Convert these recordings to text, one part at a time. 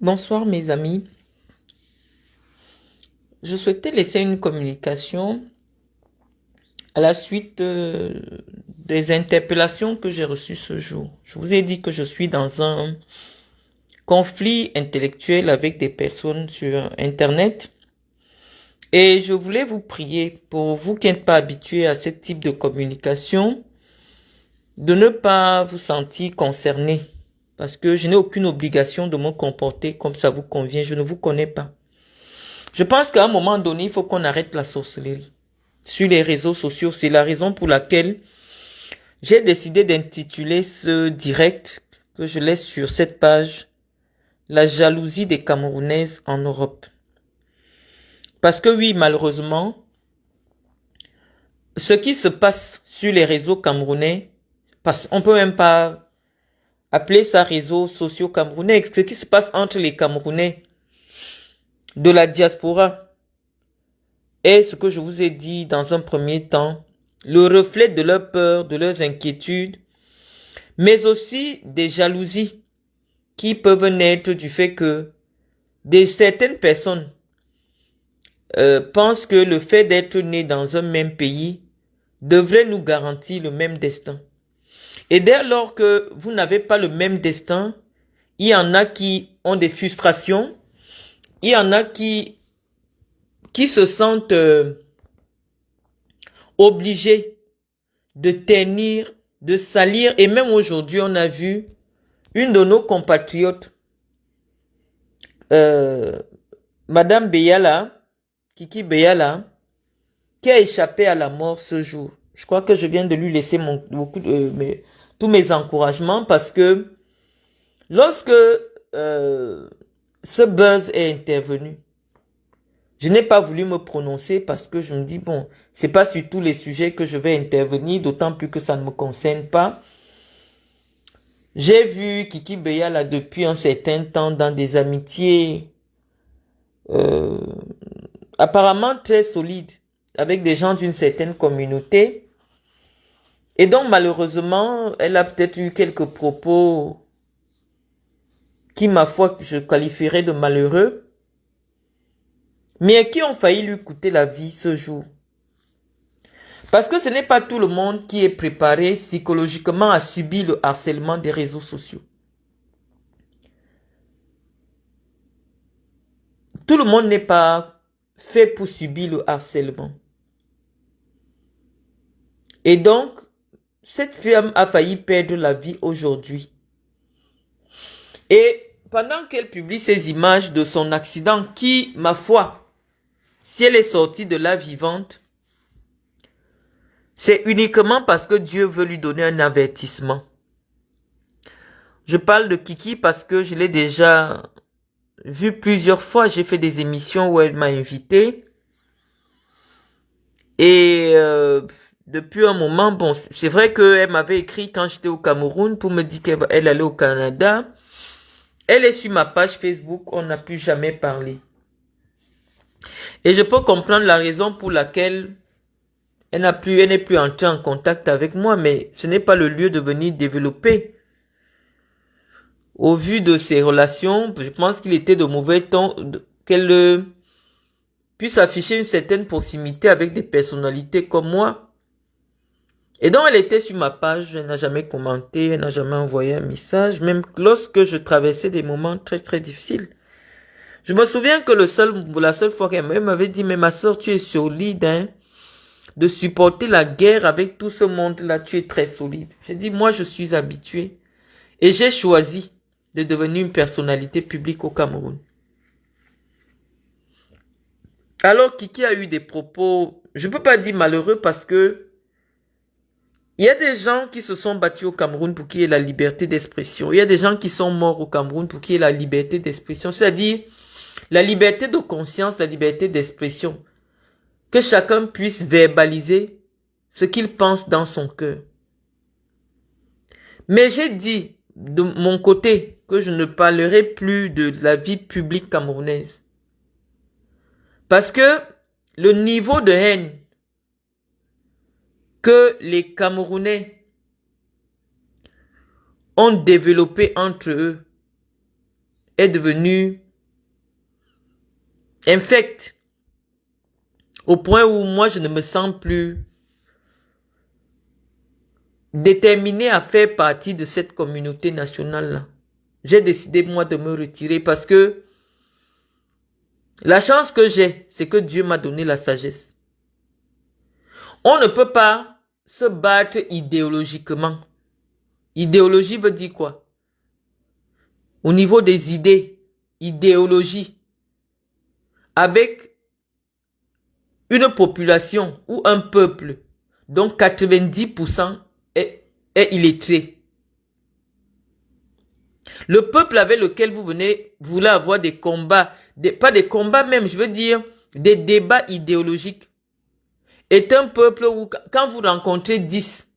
Bonsoir mes amis. Je souhaitais laisser une communication à la suite des interpellations que j'ai reçues ce jour. Je vous ai dit que je suis dans un conflit intellectuel avec des personnes sur Internet et je voulais vous prier, pour vous qui n'êtes pas habitués à ce type de communication, de ne pas vous sentir concerné parce que je n'ai aucune obligation de me comporter comme ça vous convient. Je ne vous connais pas. Je pense qu'à un moment donné, il faut qu'on arrête la sorcellerie sur les réseaux sociaux. C'est la raison pour laquelle j'ai décidé d'intituler ce direct que je laisse sur cette page La jalousie des Camerounaises en Europe. Parce que oui, malheureusement, ce qui se passe sur les réseaux camerounais, parce qu'on peut même pas appeler ça réseaux sociaux camerounais, ce qui se passe entre les Camerounais de la diaspora est ce que je vous ai dit dans un premier temps, le reflet de leurs peurs, de leurs inquiétudes, mais aussi des jalousies qui peuvent naître du fait que certaines personnes pensent que le fait d'être né dans un même pays devrait nous garantir le même destin. Et dès lors que vous n'avez pas le même destin, il y en a qui ont des frustrations, il y en a qui se sentent obligés de ternir, de salir. Et même aujourd'hui, on a vu une de nos compatriotes, Madame Beyala, Kiki Beyala, qui a échappé à la mort ce jour. Je crois que je viens de lui laisser tous mes encouragements parce que lorsque ce buzz est intervenu, je n'ai pas voulu me prononcer parce que je me dis, bon, c'est pas sur tous les sujets que je vais intervenir, d'autant plus que ça ne me concerne pas. J'ai vu Kiki Beyala depuis un certain temps dans des amitiés apparemment très solides avec des gens d'une certaine communauté. Et donc malheureusement, elle a peut-être eu quelques propos qui, ma foi, je qualifierais de malheureux, mais qui ont failli lui coûter la vie ce jour. Parce que ce n'est pas tout le monde qui est préparé psychologiquement à subir le harcèlement des réseaux sociaux. Tout le monde n'est pas fait pour subir le harcèlement. Et donc, cette femme a failli perdre la vie aujourd'hui. Et pendant qu'elle publie ces images de son accident qui, ma foi, si elle est sortie de là vivante, c'est uniquement parce que Dieu veut lui donner un avertissement. Je parle de Kiki parce que je l'ai déjà vu plusieurs fois. J'ai fait des émissions où elle m'a invité. Et depuis un moment, bon, c'est vrai qu'elle m'avait écrit quand j'étais au Cameroun pour me dire qu'elle allait au Canada. Elle est sur ma page Facebook, on n'a plus jamais parlé. Et je peux comprendre la raison pour laquelle elle n'est plus entrée en contact avec moi, mais ce n'est pas le lieu de venir développer. Au vu de ses relations, je pense qu'il était de mauvais ton qu'elle puisse afficher une certaine proximité avec des personnalités comme moi. Et donc elle était sur ma page, elle n'a jamais commenté, elle n'a jamais envoyé un message, même lorsque je traversais des moments très très difficiles. Je me souviens que la seule fois qu'elle m'avait dit, mais ma soeur, tu es solide, hein, de supporter la guerre avec tout ce monde-là, tu es très solide. J'ai dit, moi je suis habitué et j'ai choisi de devenir une personnalité publique au Cameroun. Alors Kiki a eu des propos, je ne peux pas dire malheureux parce que il y a des gens qui se sont battus au Cameroun pour qu'il y ait la liberté d'expression. Il y a des gens qui sont morts au Cameroun pour qu'il y ait la liberté d'expression. C'est-à-dire la liberté de conscience, la liberté d'expression. Que chacun puisse verbaliser ce qu'il pense dans son cœur. Mais j'ai dit de mon côté que je ne parlerai plus de la vie publique camerounaise. Parce que le niveau de haine que les Camerounais ont développé entre eux est devenue infecte au point où moi je ne me sens plus déterminé à faire partie de cette communauté nationale-là. J'ai décidé moi de me retirer parce que la chance que j'ai, c'est que Dieu m'a donné la sagesse. On ne peut pas se battre idéologiquement. Idéologie veut dire quoi? Au niveau des idées, idéologie, avec une population ou un peuple dont 90% est illettré. Le peuple avec lequel vous voulez avoir des combats, pas des combats même, je veux dire, des débats idéologiques, est un peuple où, quand vous rencontrez 10,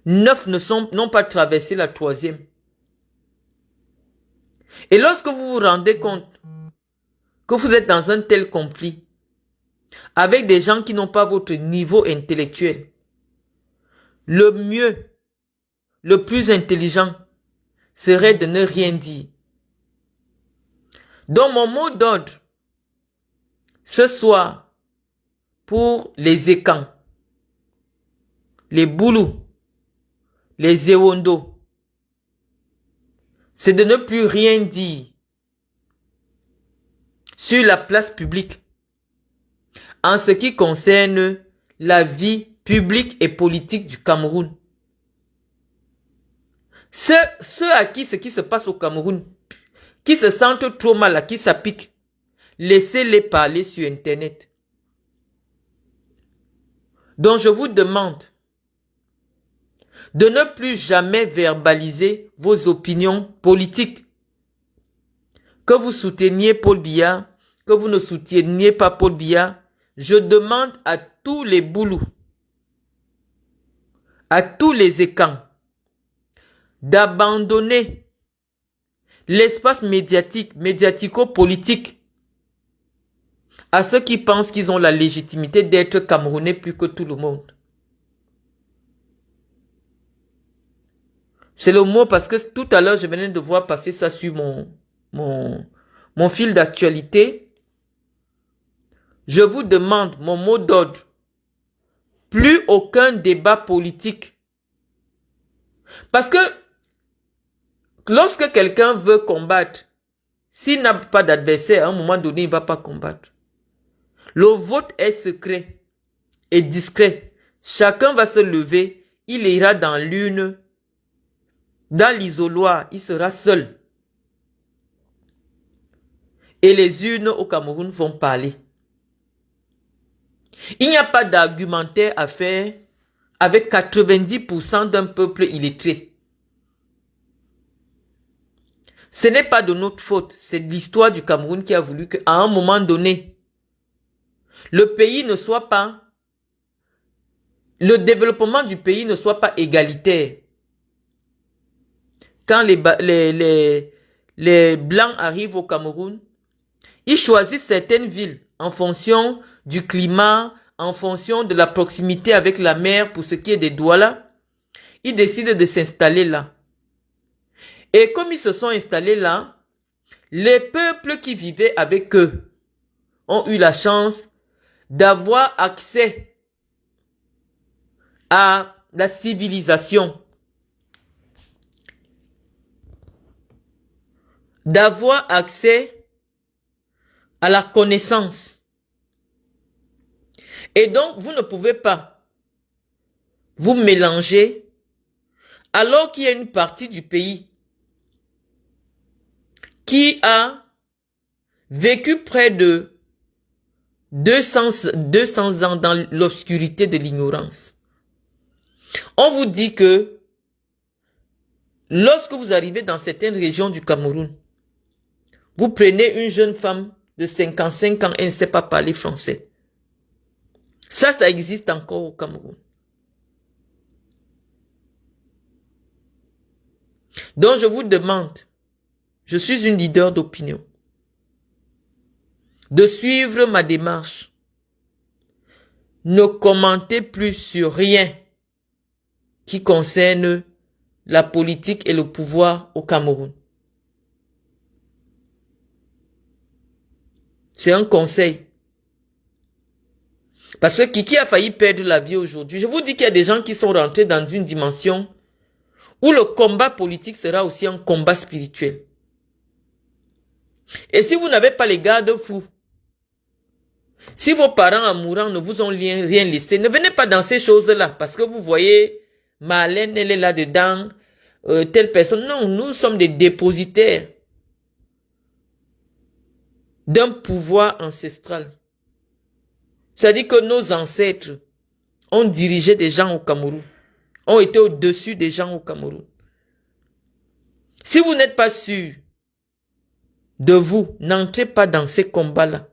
9 n'ont pas traversé la 3e. Et lorsque vous vous rendez compte que vous êtes dans un tel conflit, avec des gens qui n'ont pas votre niveau intellectuel, le mieux, le plus intelligent, serait de ne rien dire. Donc mon mot d'ordre, ce soir, pour les Ekans, les Boulous, les Ewondo, c'est de ne plus rien dire sur la place publique en ce qui concerne la vie publique et politique du Cameroun. Ceux à qui ce qui se passe au Cameroun, qui se sentent trop mal, à qui ça pique, laissez-les parler sur Internet. Donc je vous demande de ne plus jamais verbaliser vos opinions politiques. Que vous souteniez Paul Biya, que vous ne souteniez pas Paul Biya, je demande à tous les Boulous, à tous les Ekans, d'abandonner l'espace médiatique, médiatico-politique à ceux qui pensent qu'ils ont la légitimité d'être Camerounais plus que tout le monde. C'est le mot parce que tout à l'heure, je venais de voir passer ça sur mon fil d'actualité. Je vous demande mon mot d'ordre. Plus aucun débat politique. Parce que lorsque quelqu'un veut combattre, s'il n'a pas d'adversaire, à un moment donné, il ne va pas combattre. Le vote est secret et discret. Chacun va se lever, il ira dans l'urne, dans l'isoloir, il sera seul. Et les urnes au Cameroun vont parler. Il n'y a pas d'argumentaire à faire avec 90% d'un peuple illettré. Ce n'est pas de notre faute, c'est l'histoire du Cameroun qui a voulu qu'à un moment donné, le pays ne soit pas, le développement du pays ne soit pas égalitaire. Quand les Blancs arrivent au Cameroun, ils choisissent certaines villes en fonction du climat, en fonction de la proximité avec la mer pour ce qui est des Douala. Ils décident de s'installer là. Et comme ils se sont installés là, les peuples qui vivaient avec eux ont eu la chance d'avoir accès à la civilisation, d'avoir accès à la connaissance. Et donc, vous ne pouvez pas vous mélanger alors qu'il y a une partie du pays qui a vécu près de 200 ans dans l'obscurité de l'ignorance. On vous dit que lorsque vous arrivez dans certaines régions du Cameroun, vous prenez une jeune femme de 55 ans et ne sait pas parler français. Ça existe encore au Cameroun. Donc je vous demande, je suis une leader d'opinion, de suivre ma démarche. Ne commentez plus sur rien qui concerne la politique et le pouvoir au Cameroun. C'est un conseil. Parce que Kiki a failli perdre la vie aujourd'hui. Je vous dis qu'il y a des gens qui sont rentrés dans une dimension où le combat politique sera aussi un combat spirituel. Et si vous n'avez pas les garde-fous, si vos parents en mourant ne vous ont rien laissé, ne venez pas dans ces choses-là. Parce que vous voyez, Marlène, elle est là-dedans, telle personne. Non, nous sommes des dépositaires d'un pouvoir ancestral. C'est-à-dire que nos ancêtres ont dirigé des gens au Cameroun, ont été au-dessus des gens au Cameroun. Si vous n'êtes pas sûr de vous, n'entrez pas dans ces combats-là.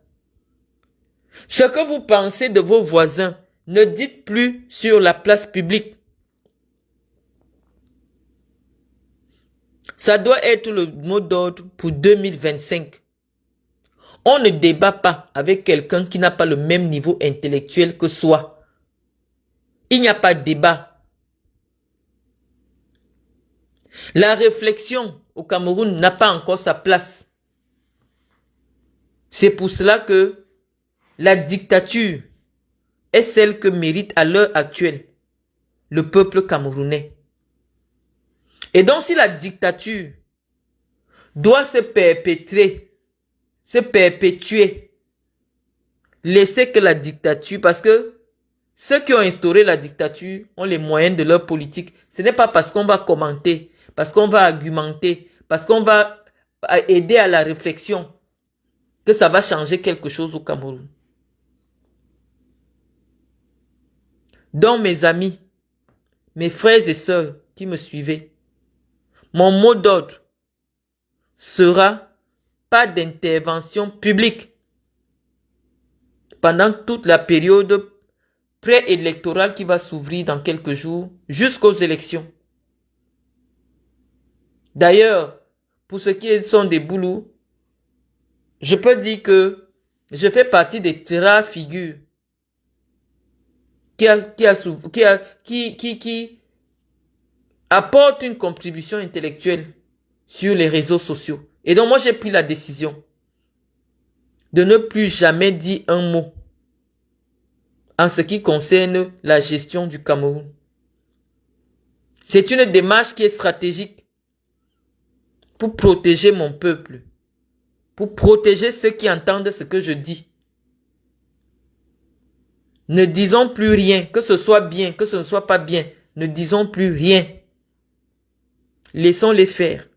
Ce que vous pensez de vos voisins, ne dites plus sur la place publique. Ça doit être le mot d'ordre pour 2025. On ne débat pas avec quelqu'un qui n'a pas le même niveau intellectuel que soi. Il n'y a pas de débat. La réflexion au Cameroun n'a pas encore sa place. C'est pour cela que la dictature est celle que mérite à l'heure actuelle le peuple camerounais. Et donc si la dictature doit se perpétrer, se perpétuer, laisser que la dictature, parce que ceux qui ont instauré la dictature ont les moyens de leur politique. Ce n'est pas parce qu'on va commenter, parce qu'on va argumenter, parce qu'on va aider à la réflexion que ça va changer quelque chose au Cameroun. Donc mes amis, mes frères et sœurs qui me suivez, mon mot d'ordre sera pas d'intervention publique pendant toute la période préélectorale qui va s'ouvrir dans quelques jours jusqu'aux élections. D'ailleurs, pour ceux qui sont des boulous, je peux dire que je fais partie des rares figures qui apporte une contribution intellectuelle sur les réseaux sociaux. Et donc moi j'ai pris la décision de ne plus jamais dire un mot en ce qui concerne la gestion du Cameroun. C'est une démarche qui est stratégique pour protéger mon peuple, pour protéger ceux qui entendent ce que je dis. Ne disons plus rien, que ce soit bien, que ce ne soit pas bien. Ne disons plus rien. Laissons-les faire.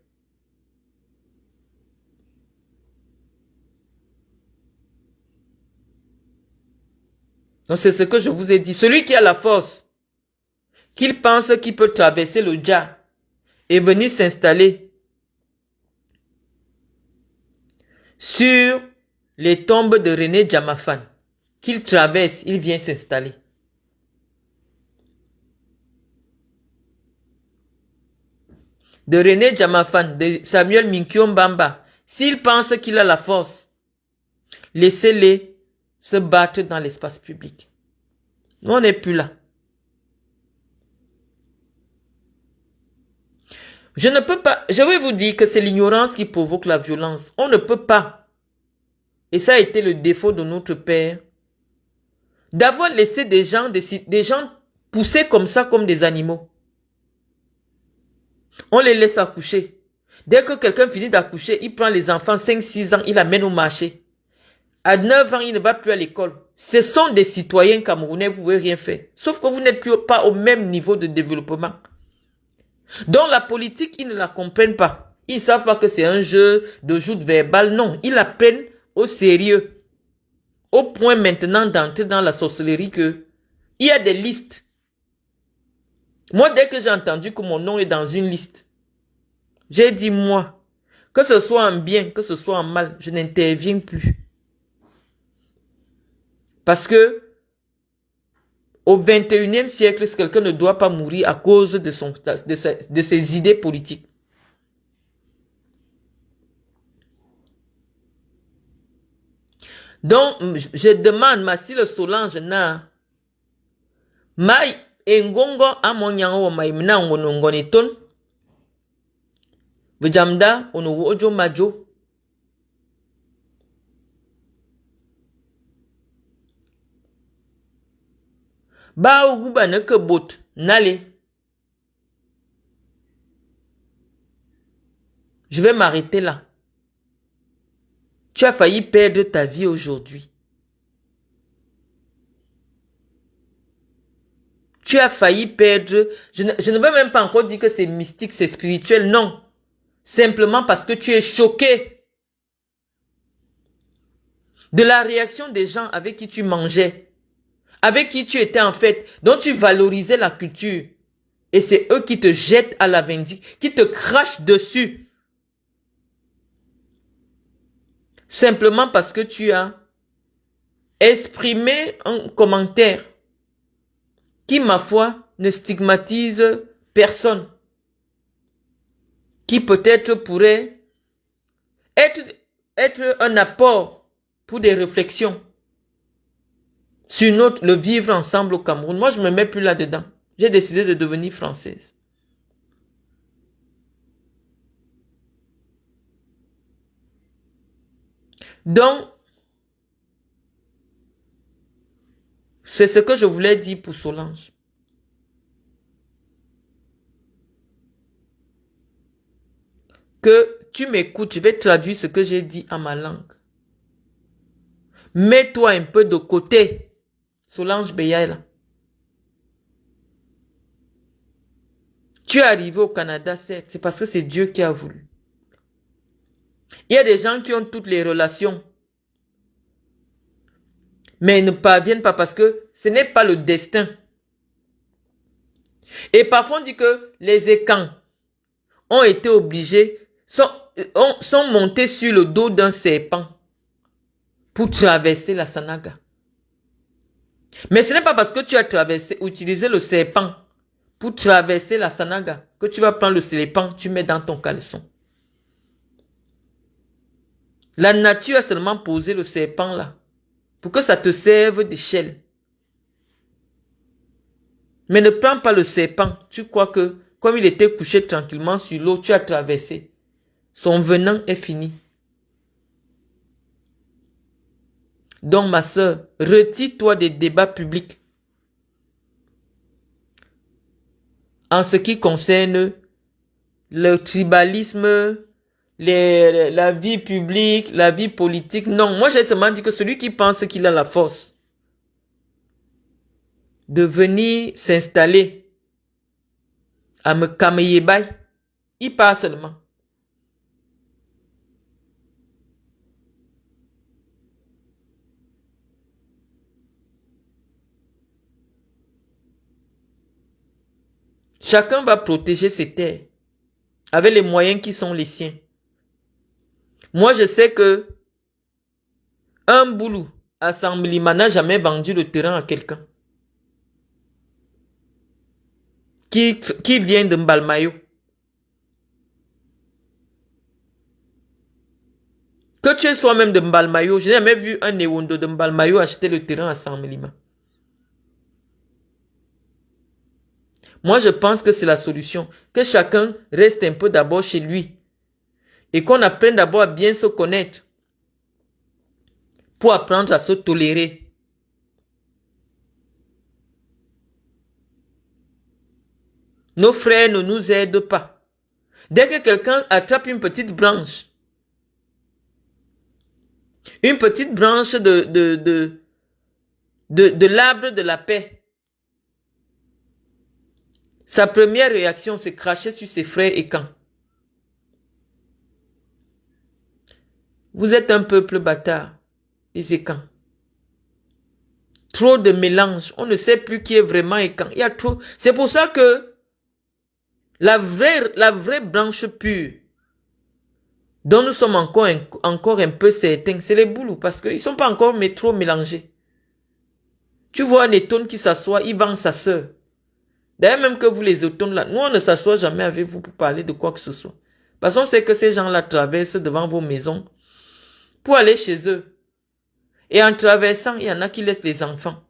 Donc c'est ce que je vous ai dit. Celui qui a la force, qu'il pense qu'il peut traverser le Dja et venir s'installer sur les tombes de René Djamafane, qu'il traverse, il vient s'installer. De René Djamafane, de Samuel Minkion Bamba, s'il pense qu'il a la force, laissez-les se battre dans l'espace public. Nous, on n'est plus là. Je ne peux pas, je vais vous dire que c'est l'ignorance qui provoque la violence. On ne peut pas, et ça a été le défaut de notre père, d'avoir laissé des gens pousser comme ça, comme des animaux. On les laisse accoucher. Dès que quelqu'un finit d'accoucher, il prend les enfants 5-6 ans, il amène au marché. À 9 ans, il ne va plus à l'école. Ce sont des citoyens camerounais, vous ne pouvez rien faire. Sauf que vous n'êtes pas au même niveau de développement. Donc la politique, ils ne la comprennent pas. Ils ne savent pas que c'est un jeu de joute verbale. Non, ils la prennent au sérieux. Au point maintenant d'entrer dans la sorcellerie que il y a des listes. Moi, dès que j'ai entendu que mon nom est dans une liste, j'ai dit moi, que ce soit en bien, que ce soit en mal, je n'interviens plus. Parce que au 21e siècle, quelqu'un ne doit pas mourir à cause de ses idées politiques. Donc, je demande, Massile Solange na, mai engongo amonyango mai mna ngoni ton, vijamda ono ojo majo. Ba Oguba ne que bot. N'allez. Je vais m'arrêter là. Tu as failli perdre ta vie aujourd'hui. Tu as failli perdre... Je ne veux même pas encore dire que c'est mystique, c'est spirituel. Non. Simplement parce que tu es choqué de la réaction des gens avec qui tu mangeais, avec qui tu étais en fait, dont tu valorisais la culture. Et c'est eux qui te jettent à la vindicte, qui te crachent dessus. Simplement parce que tu as exprimé un commentaire qui, ma foi, ne stigmatise personne. Qui peut-être pourrait être un apport pour des réflexions sur le vivre ensemble au Cameroun. Moi, je ne me mets plus là-dedans. J'ai décidé de devenir française. Donc, c'est ce que je voulais dire pour Solange. Que tu m'écoutes, je vais traduire ce que j'ai dit en ma langue. Mets-toi un peu de côté, Solange Beyaïla. Tu es arrivé au Canada, certes, c'est parce que c'est Dieu qui a voulu. Il y a des gens qui ont toutes les relations, mais ils ne parviennent pas parce que ce n'est pas le destin. Et parfois on dit que les écans ont été obligés, sont montés sur le dos d'un serpent pour traverser la Sanaga. Mais ce n'est pas parce que tu as utilisé le serpent pour traverser la Sanaga que tu vas prendre le serpent, tu mets dans ton caleçon. La nature a seulement posé le serpent là pour que ça te serve d'échelle. Mais ne prends pas le serpent. Tu crois que comme il était couché tranquillement sur l'eau, tu as traversé. Son venin est fini. Donc ma soeur, retire-toi des débats publics. En ce qui concerne le tribalisme, la vie publique, la vie politique. Non, moi j'ai seulement dit que celui qui pense qu'il a la force de venir s'installer à Mekameyebay, il part seulement. Chacun va protéger ses terres avec les moyens qui sont les siens. Moi, je sais que un boulot à Samblima n'a jamais vendu le terrain à quelqu'un qui vient de Mbalmayo. Que tu sois même de Mbalmayo, je n'ai jamais vu un Néondo de Mbalmayo acheter le terrain à Samblima. Moi, je pense que c'est la solution. Que chacun reste un peu d'abord chez lui. Et qu'on apprenne d'abord à bien se connaître. Pour apprendre à se tolérer. Nos frères ne nous aident pas. Dès que quelqu'un attrape une petite branche de l'arbre de la paix, sa première réaction, c'est cracher sur ses frères et camps. Vous êtes un peuple bâtard, les Écans. Trop de mélange. On ne sait plus qui est vraiment Écan. Il y a trop. C'est pour ça que la vraie branche pure, dont nous sommes encore un peu certains, c'est les Boulous, parce qu'ils ne sont pas encore trop mélangés. Tu vois un Étone qui s'assoit, il vend sa sœur. D'ailleurs, même que vous les Étones là, nous on ne s'assoit jamais avec vous pour parler de quoi que ce soit. Parce qu'on sait que ces gens-là traversent devant vos maisons pour aller chez eux. Et en traversant, il y en a qui laissent les enfants.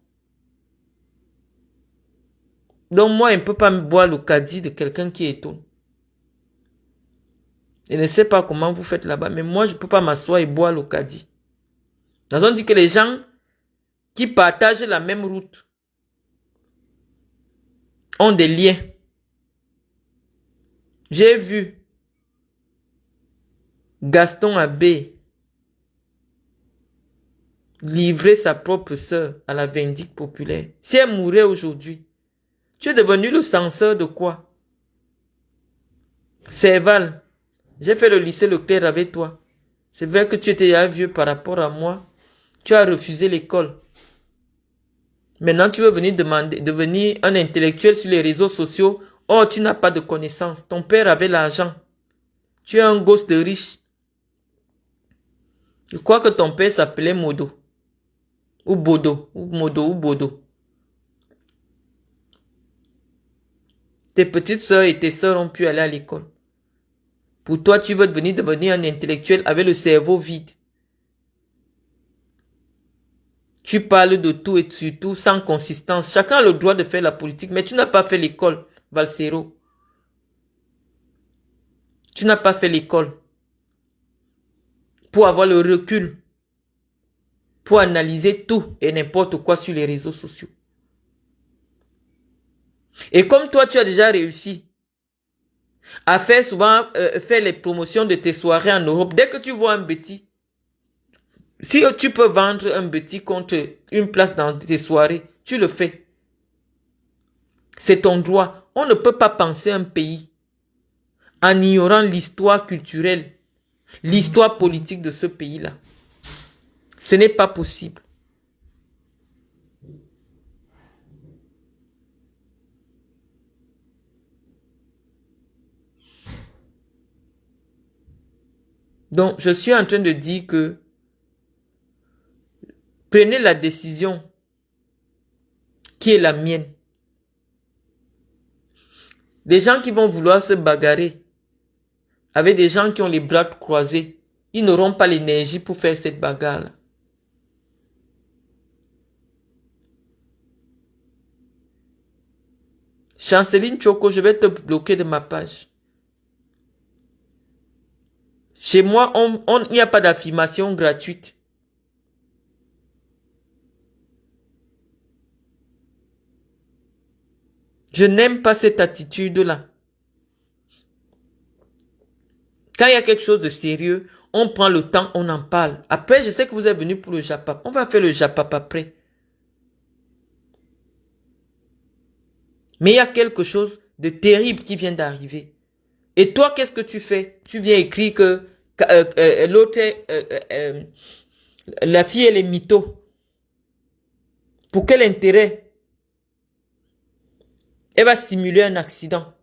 Donc moi, je ne peux pas me boire le caddie de quelqu'un qui est Étone. Je ne sais pas comment vous faites là-bas, mais moi, je ne peux pas m'asseoir et boire le caddie. Nous avons dit que les gens qui partagent la même route, ont des liens. J'ai vu Gaston Abbé livrer sa propre sœur à la vindicte populaire. Si elle mourait aujourd'hui, tu es devenu le censeur de quoi? Serval, j'ai fait le lycée Leclerc avec toi. C'est vrai que tu étais vieux par rapport à moi. Tu as refusé l'école. Maintenant, tu veux venir devenir un intellectuel sur les réseaux sociaux. Oh, tu n'as pas de connaissances. Ton père avait l'argent. Tu es un gosse de riche. Je crois que ton père s'appelait Modo. Ou Bodo. Ou Modo ou Bodo. Tes petites sœurs et tes sœurs ont pu aller à l'école. Pour toi, tu veux devenir un intellectuel avec le cerveau vide. Tu parles de tout et surtout sans consistance. Chacun a le droit de faire la politique, mais tu n'as pas fait l'école, Valsero. Tu n'as pas fait l'école pour avoir le recul, pour analyser tout et n'importe quoi sur les réseaux sociaux. Et comme toi, tu as déjà réussi à faire souvent faire les promotions de tes soirées en Europe, dès que tu vois un petit, si tu peux vendre un petit contre une place dans tes soirées, tu le fais. C'est ton droit. On ne peut pas penser un pays en ignorant l'histoire culturelle, l'histoire politique de ce pays-là. Ce n'est pas possible. Donc, je suis en train de dire que prenez la décision qui est la mienne. Les gens qui vont vouloir se bagarrer avec des gens qui ont les bras croisés, ils n'auront pas l'énergie pour faire cette bagarre-là. Chanceline Choco, je vais te bloquer de ma page. Chez moi, il n'y a pas d'affirmation gratuite. Je n'aime pas cette attitude-là. Quand il y a quelque chose de sérieux, on prend le temps, on en parle. Après, je sais que vous êtes venu pour le Japap. On va faire le Japap après. Mais il y a quelque chose de terrible qui vient d'arriver. Et toi, qu'est-ce que tu fais? Tu viens écrire que l'autre, la fille, elle est mytho. Pour quel intérêt? Elle va simuler un accident.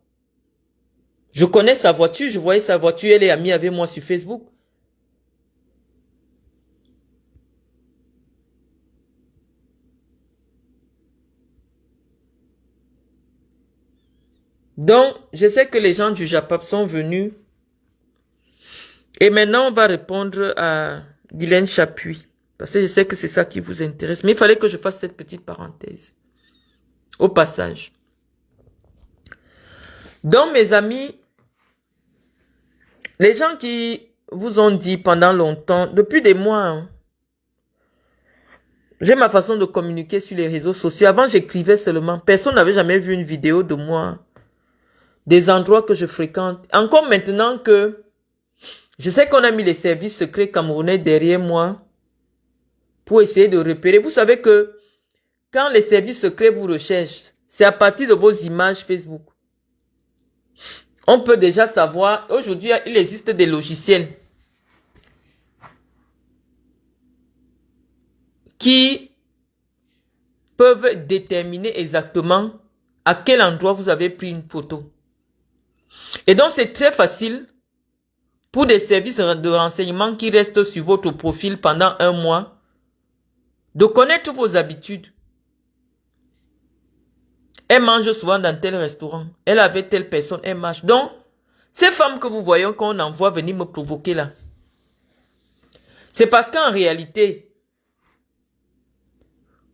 Je connais sa voiture, je voyais sa voiture, elle est amie avec moi sur Facebook. Donc, je sais que les gens du Japap sont venus. Et maintenant, on va répondre à Guylaine Chapuis. Parce que je sais que c'est ça qui vous intéresse. Mais il fallait que je fasse cette petite parenthèse. Au passage. Donc, mes amis, les gens qui vous ont dit pendant longtemps, depuis des mois, hein, j'ai ma façon de communiquer sur les réseaux sociaux. Avant, j'écrivais seulement. Personne n'avait jamais vu une vidéo de moi. Des endroits que je fréquente. Encore maintenant que je sais qu'on a mis les services secrets camerounais derrière moi pour essayer de repérer. Vous savez que quand les services secrets vous recherchent, c'est à partir de vos images Facebook. On peut déjà savoir, aujourd'hui, il existe des logiciels qui peuvent déterminer exactement à quel endroit vous avez pris une photo. Et donc, c'est très facile pour des services de renseignement qui restent sur votre profil pendant un mois de connaître vos habitudes. Elle mange souvent dans tel restaurant. Elle avait telle personne, elle marche. Donc, ces femmes que vous voyez qu'on envoie venir me provoquer là, c'est parce qu'en réalité,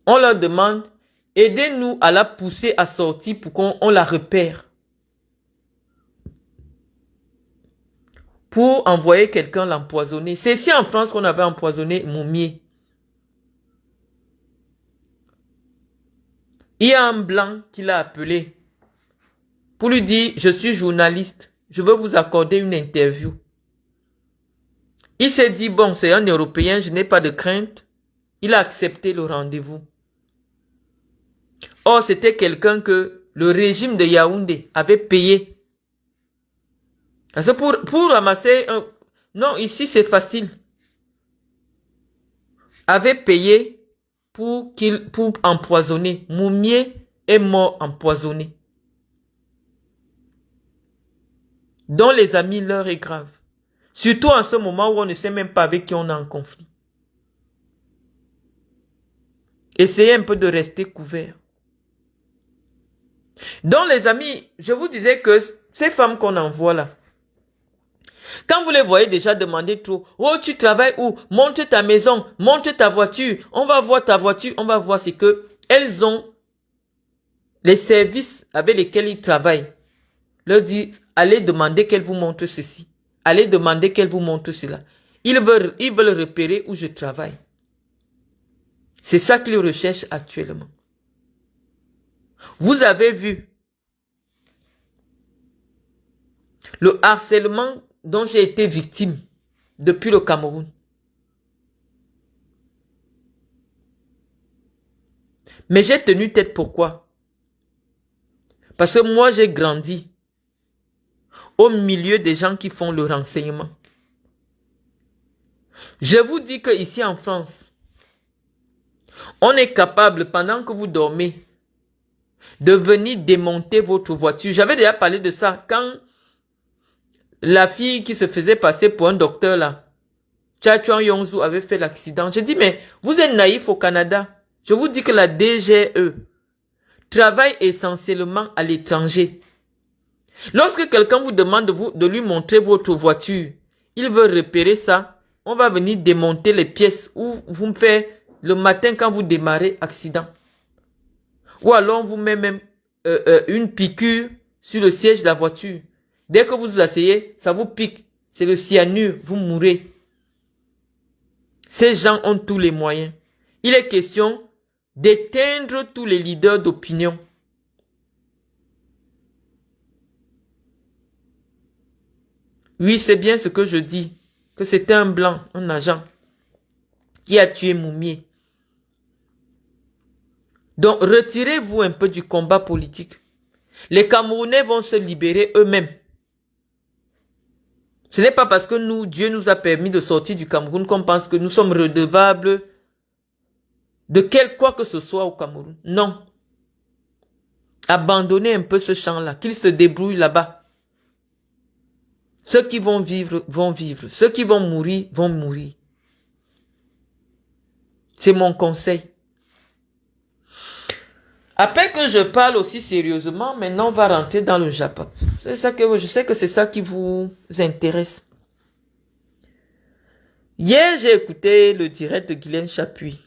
on leur demande, aidez-nous à la pousser à sortir pour qu'on la repère. Pour envoyer quelqu'un l'empoisonner. C'est ici en France qu'on avait empoisonné Moumier. Il y a un blanc qui l'a appelé pour lui dire, je suis journaliste, je veux vous accorder une interview. Il s'est dit, bon, c'est un Européen, je n'ai pas de crainte. Il a accepté le rendez-vous. Or, c'était quelqu'un que le régime de Yaoundé avait payé. Parce que pour ramasser un... Non, ici c'est facile. Avait payé pour empoisonner. Moumier est mort empoisonné. Dont les amis, l'heure est grave. Surtout en ce moment où on ne sait même pas avec qui on est en conflit. Essayez un peu de rester couvert. Donc les amis, je vous disais que ces femmes qu'on envoie là, quand vous les voyez déjà demander trop, oh tu travailles où? Monte ta maison, monte ta voiture, on va voir ta voiture, on va voir c'est que elles ont les services avec lesquels ils travaillent. Leur dit, allez demander qu'elles vous montrent ceci, allez demander qu'elles vous montrent cela. Ils veulent repérer où je travaille. C'est ça qu'ils recherchent actuellement. Vous avez vu le harcèlement dont j'ai été victime depuis le Cameroun. Mais j'ai tenu tête pourquoi? Parce que moi j'ai grandi au milieu des gens qui font le renseignement. Je vous dis que ici en France, on est capable pendant que vous dormez de venir démonter votre voiture. J'avais déjà parlé de ça quand la fille qui se faisait passer pour un docteur là, Cha Chuan Yongzhou avait fait l'accident. Je dis mais vous êtes naïf au Canada. Je vous dis que la DGE travaille essentiellement à l'étranger. Lorsque quelqu'un vous demande de lui montrer votre voiture, il veut repérer ça, on va venir démonter les pièces ou vous me faites le matin quand vous démarrez accident. Ou alors on vous met même une piqûre sur le siège de la voiture. Dès que vous vous asseyez, ça vous pique. C'est le cyanure, vous mourrez. Ces gens ont tous les moyens. Il est question d'éteindre tous les leaders d'opinion. Oui, c'est bien ce que je dis, que c'était un blanc, un agent, qui a tué Moumié. Donc, retirez-vous un peu du combat politique. Les Camerounais vont se libérer eux-mêmes. Ce n'est pas parce que Dieu nous a permis de sortir du Cameroun qu'on pense que nous sommes redevables de quoi que ce soit au Cameroun. Non. Abandonnez un peu ce champ-là, qu'ils se débrouillent là-bas. Ceux qui vont vivre, vont vivre. Ceux qui vont mourir, vont mourir. C'est mon conseil. Après que je parle aussi sérieusement, maintenant on va rentrer dans le Japon. C'est ça que je sais que c'est ça qui vous intéresse. Hier, j'ai écouté le direct de Guylaine Chapuis,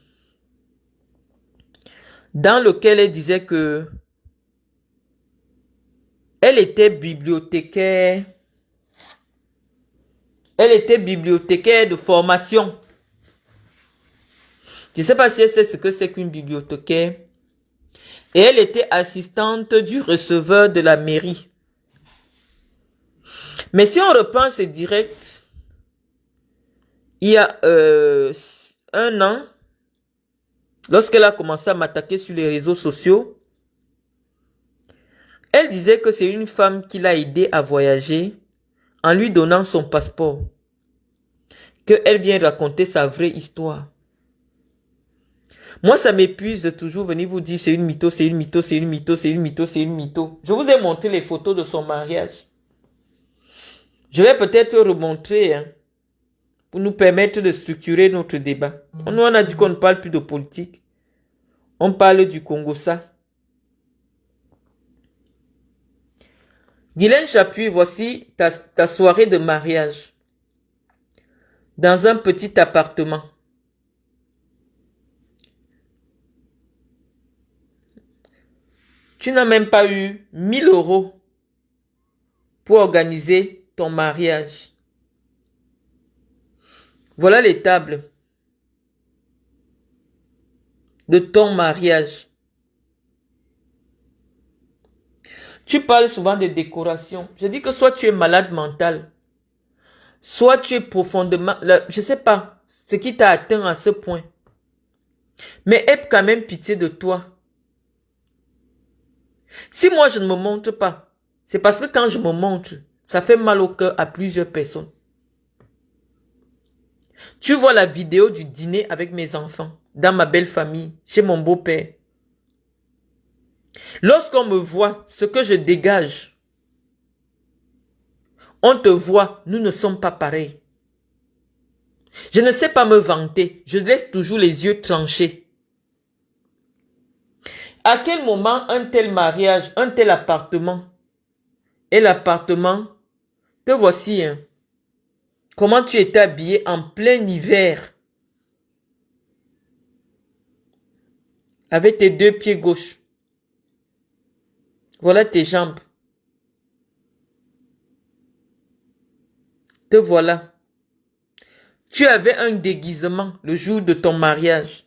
dans lequel elle disait que elle était bibliothécaire. Elle était bibliothécaire de formation. Je ne sais pas si elle sait ce que c'est qu'une bibliothécaire. Et elle était assistante du receveur de la mairie. Mais si on reprend ce direct, il y a un an, lorsqu'elle a commencé à m'attaquer sur les réseaux sociaux, elle disait que c'est une femme qui l'a aidé à voyager en lui donnant son passeport. Qu'elle vient raconter sa vraie histoire. Moi, ça m'épuise de toujours venir vous dire c'est une mytho, c'est une mytho, c'est une mytho, c'est une mytho, c'est une mytho. Je vous ai montré les photos de son mariage. Je vais peut-être remontrer pour nous permettre de structurer notre débat. Nous, on a dit qu'on ne parle plus de politique. On parle du Congo-Ça. Guylaine Chapuis, voici ta soirée de mariage. Dans un petit appartement. Tu n'as même pas eu 1000 € pour organiser ton mariage. Voilà les tables de ton mariage. Tu parles souvent de décoration. Je dis que soit tu es malade mental, soit tu es profondément... je ne sais pas ce qui t'a atteint à ce point. Mais aie quand même pitié de toi. Si moi je ne me montre pas, c'est parce que quand je me montre, ça fait mal au cœur à plusieurs personnes. Tu vois la vidéo du dîner avec mes enfants, dans ma belle famille, chez mon beau-père. Lorsqu'on me voit, ce que je dégage, on te voit, nous ne sommes pas pareils. Je ne sais pas me vanter, je laisse toujours les yeux tranchés. À quel moment un tel mariage, un tel appartement, et l'appartement, te voici, hein. Comment tu étais habillé en plein hiver, avec tes deux pieds gauches. Voilà tes jambes. Te voilà. Tu avais un déguisement le jour de ton mariage.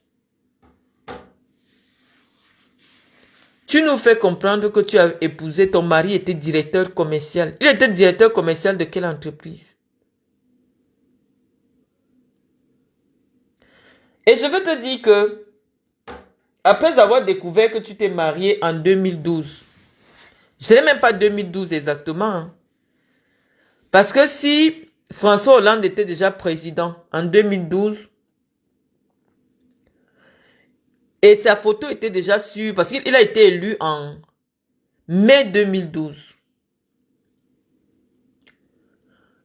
Tu nous fais comprendre que tu as épousé, ton mari était directeur commercial. Il était directeur commercial de quelle entreprise? Et je veux te dire que, après avoir découvert que tu t'es marié en 2012, je ne sais même pas 2012 exactement, hein. Parce que si François Hollande était déjà président en 2012, et sa photo était déjà sûre, parce qu'il a été élu en mai 2012.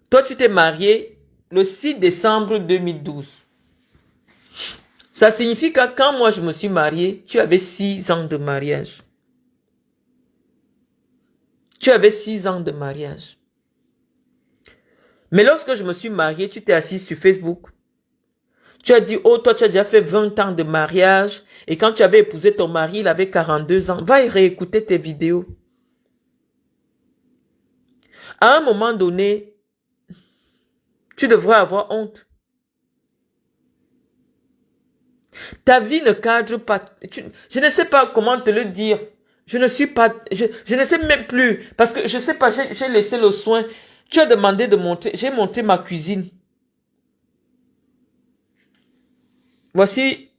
Toi, tu t'es marié le 6 décembre 2012. Ça signifie que quand moi je me suis marié, tu avais 6 ans de mariage. Tu avais 6 ans de mariage. Mais lorsque je me suis marié, tu t'es assis sur Facebook. Tu as dit, oh, toi, tu as déjà fait 20 ans de mariage. Et quand tu avais épousé ton mari, il avait 42 ans. Va y réécouter tes vidéos. À un moment donné, tu devrais avoir honte. Ta vie ne cadre pas. Je ne sais pas comment te le dire. Je ne suis pas... Je ne sais même plus. Parce que je ne sais pas, j'ai laissé le soin. Tu as demandé de montrer. J'ai monté ma cuisine. Voici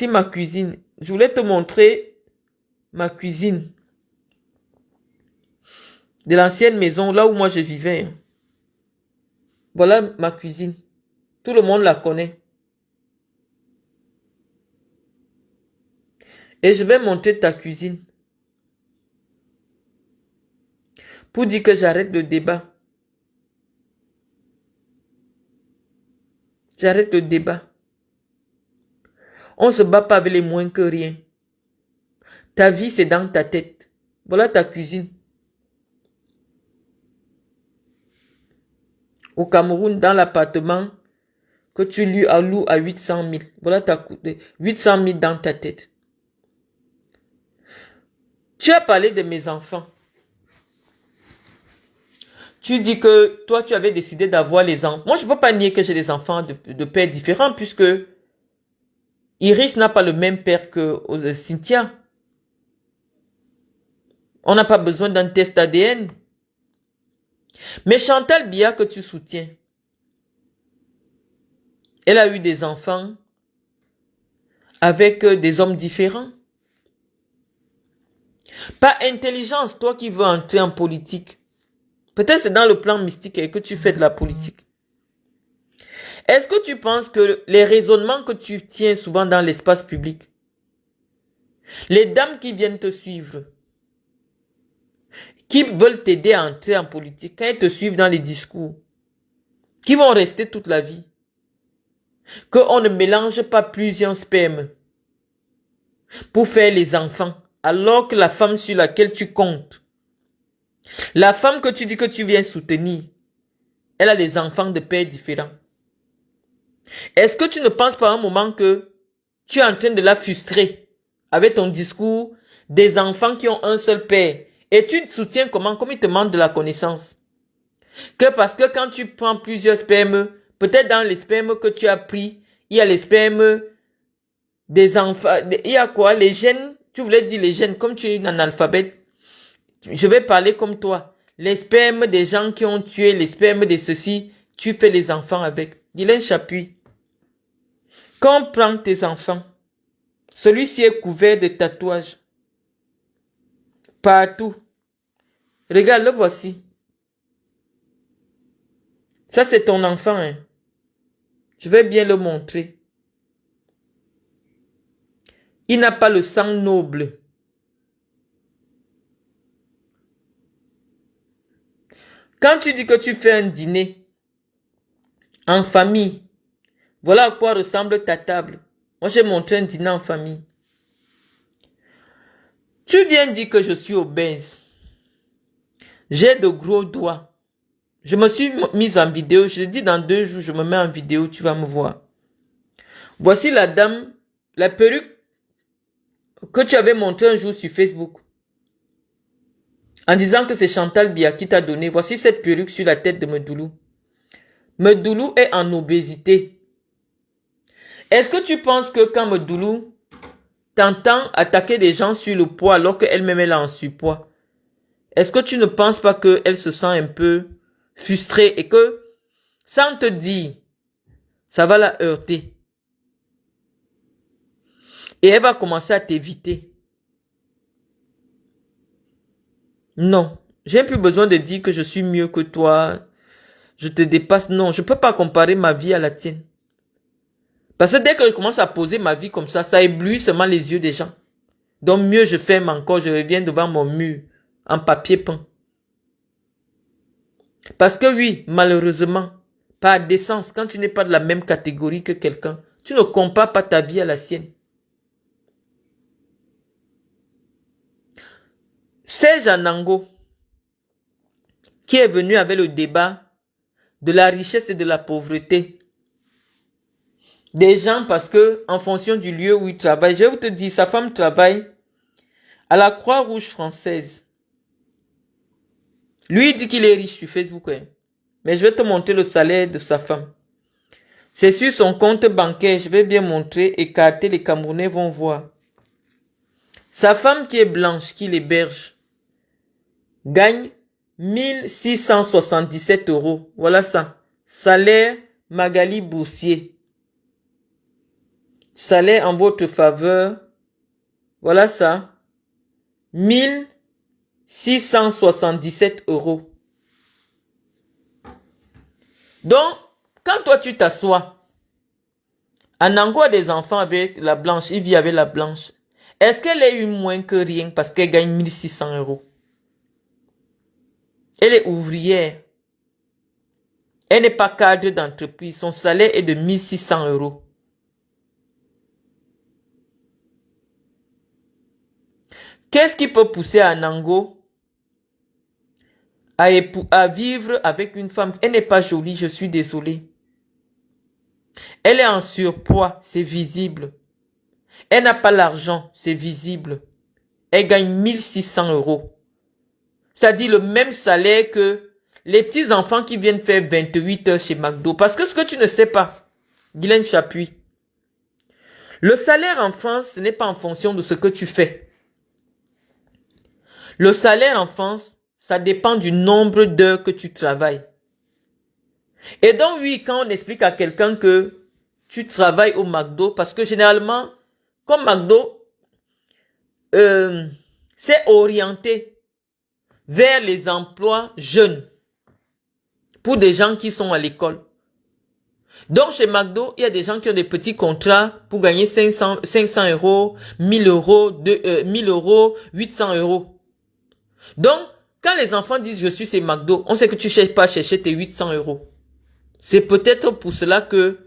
ma cuisine. Je voulais te montrer ma cuisine. De l'ancienne maison, là où moi je vivais. Voilà ma cuisine. Tout le monde la connaît. Et je vais montrer ta cuisine. Pour dire que j'arrête le débat. J'arrête le débat. On ne se bat pas avec les moins que rien. Ta vie, c'est dans ta tête. Voilà ta cuisine. Au Cameroun, dans l'appartement que tu lui alloues à 800 000. Voilà ta 800 000 dans ta tête. Tu as parlé de mes enfants. Tu dis que toi, tu avais décidé d'avoir les enfants. Moi, je ne peux pas nier que j'ai des enfants de pères différents puisque Iris n'a pas le même père que Cynthia. On n'a pas besoin d'un test ADN. Mais Chantal Biya que tu soutiens, elle a eu des enfants avec des hommes différents. Par intelligence, toi qui veux entrer en politique, peut-être c'est dans le plan mystique et que tu fais de la politique. Est-ce que tu penses que les raisonnements que tu tiens souvent dans l'espace public, les dames qui viennent te suivre, qui veulent t'aider à entrer en politique, quand elles te suivent dans les discours, qui vont rester toute la vie, qu'on ne mélange pas plusieurs spermes pour faire les enfants, alors que la femme sur laquelle tu comptes, la femme que tu dis que tu viens soutenir, elle a des enfants de pères différents. Est-ce que tu ne penses pas un moment que tu es en train de la frustrer avec ton discours des enfants qui ont un seul père et tu te soutiens comment, comme il te manque de la connaissance? Que parce que quand tu prends plusieurs spermes, peut-être dans les spermes que tu as pris, il y a les spermes des enfants, il y a quoi? Les gènes Tu voulais dire les gènes, comme tu es une analphabète. Je vais parler comme toi. Les spermes des gens qui ont tué, les spermes de ceci, tu fais les enfants avec. Guylaine Chapuis. Quand on prend tes enfants, celui-ci est couvert de tatouages. Partout. Regarde, le voici. Ça, c'est ton enfant. Hein. Je vais bien le montrer. Il n'a pas le sang noble. Quand tu dis que tu fais un dîner en famille, voilà à quoi ressemble ta table. Moi, j'ai montré un dîner en famille. Tu viens dire que je suis obèse. J'ai de gros doigts. Je me suis mise en vidéo. Je dis dans 2 jours, je me mets en vidéo, tu vas me voir. Voici la dame, la perruque que tu avais montré un jour sur Facebook. En disant que c'est Chantal Biya qui t'a donné. Voici cette perruque sur la tête de Medoulou. Medoulou est en obésité. Est-ce que tu penses que quand Medoulou t'entend attaquer des gens sur le poids alors qu'elle-même est en surpoids, est-ce que tu ne penses pas qu'elle se sent un peu frustrée et que, sans te dire, ça va la heurter? Et elle va commencer à t'éviter. Non, j'ai plus besoin de dire que je suis mieux que toi, je te dépasse. Non, je ne peux pas comparer ma vie à la tienne. Parce que dès que je commence à poser ma vie comme ça éblouit seulement les yeux des gens. Donc mieux je ferme encore, je reviens devant mon mur en papier peint. Parce que oui, malheureusement, par décence, quand tu n'es pas de la même catégorie que quelqu'un, tu ne compares pas ta vie à la sienne. Serge Anango, qui est venu avec le débat de la richesse et de la pauvreté. Des gens, parce que, en fonction du lieu où il travaille, je vais vous te dire, sa femme travaille à la Croix-Rouge française. Lui, il dit qu'il est riche sur Facebook. Hein. Mais je vais te montrer le salaire de sa femme. C'est sur son compte bancaire, je vais bien montrer, écarter, les Camerounais vont voir. Sa femme qui est blanche, qui l'héberge, gagne 1677 €. Voilà ça. Salaire Magali Boursier. Salaire en votre faveur. Voilà ça. 1677 €. Donc, quand toi tu t'assois, Anango a des enfants avec la blanche, il vit avec la blanche. Est-ce qu'elle est eu moins que rien parce qu'elle gagne 1600 €? Elle est ouvrière. Elle n'est pas cadre d'entreprise. Son salaire est de 1600 €. Qu'est-ce qui peut pousser Anango à vivre avec une femme? Elle n'est pas jolie, je suis désolé. Elle est en surpoids, c'est visible. Elle n'a pas l'argent, c'est visible. Elle gagne 1600 €. C'est-à-dire le même salaire que les petits enfants qui viennent faire 28 heures chez McDo. Parce que ce que tu ne sais pas, Guylaine Chapuis, le salaire en France, ce n'est pas en fonction de ce que tu fais. Le salaire en France, ça dépend du nombre d'heures que tu travailles. Et donc oui, quand on explique à quelqu'un que tu travailles au McDo, parce que généralement, comme McDo, c'est orienté vers les emplois jeunes, pour des gens qui sont à l'école. Donc chez McDo, il y a des gens qui ont des petits contrats pour gagner 500 €, 1000 €, 1000 €, 800 €. Donc, quand les enfants disent je suis chez McDo, on sait que tu ne cherches pas à chercher tes 800 €. C'est peut-être pour cela que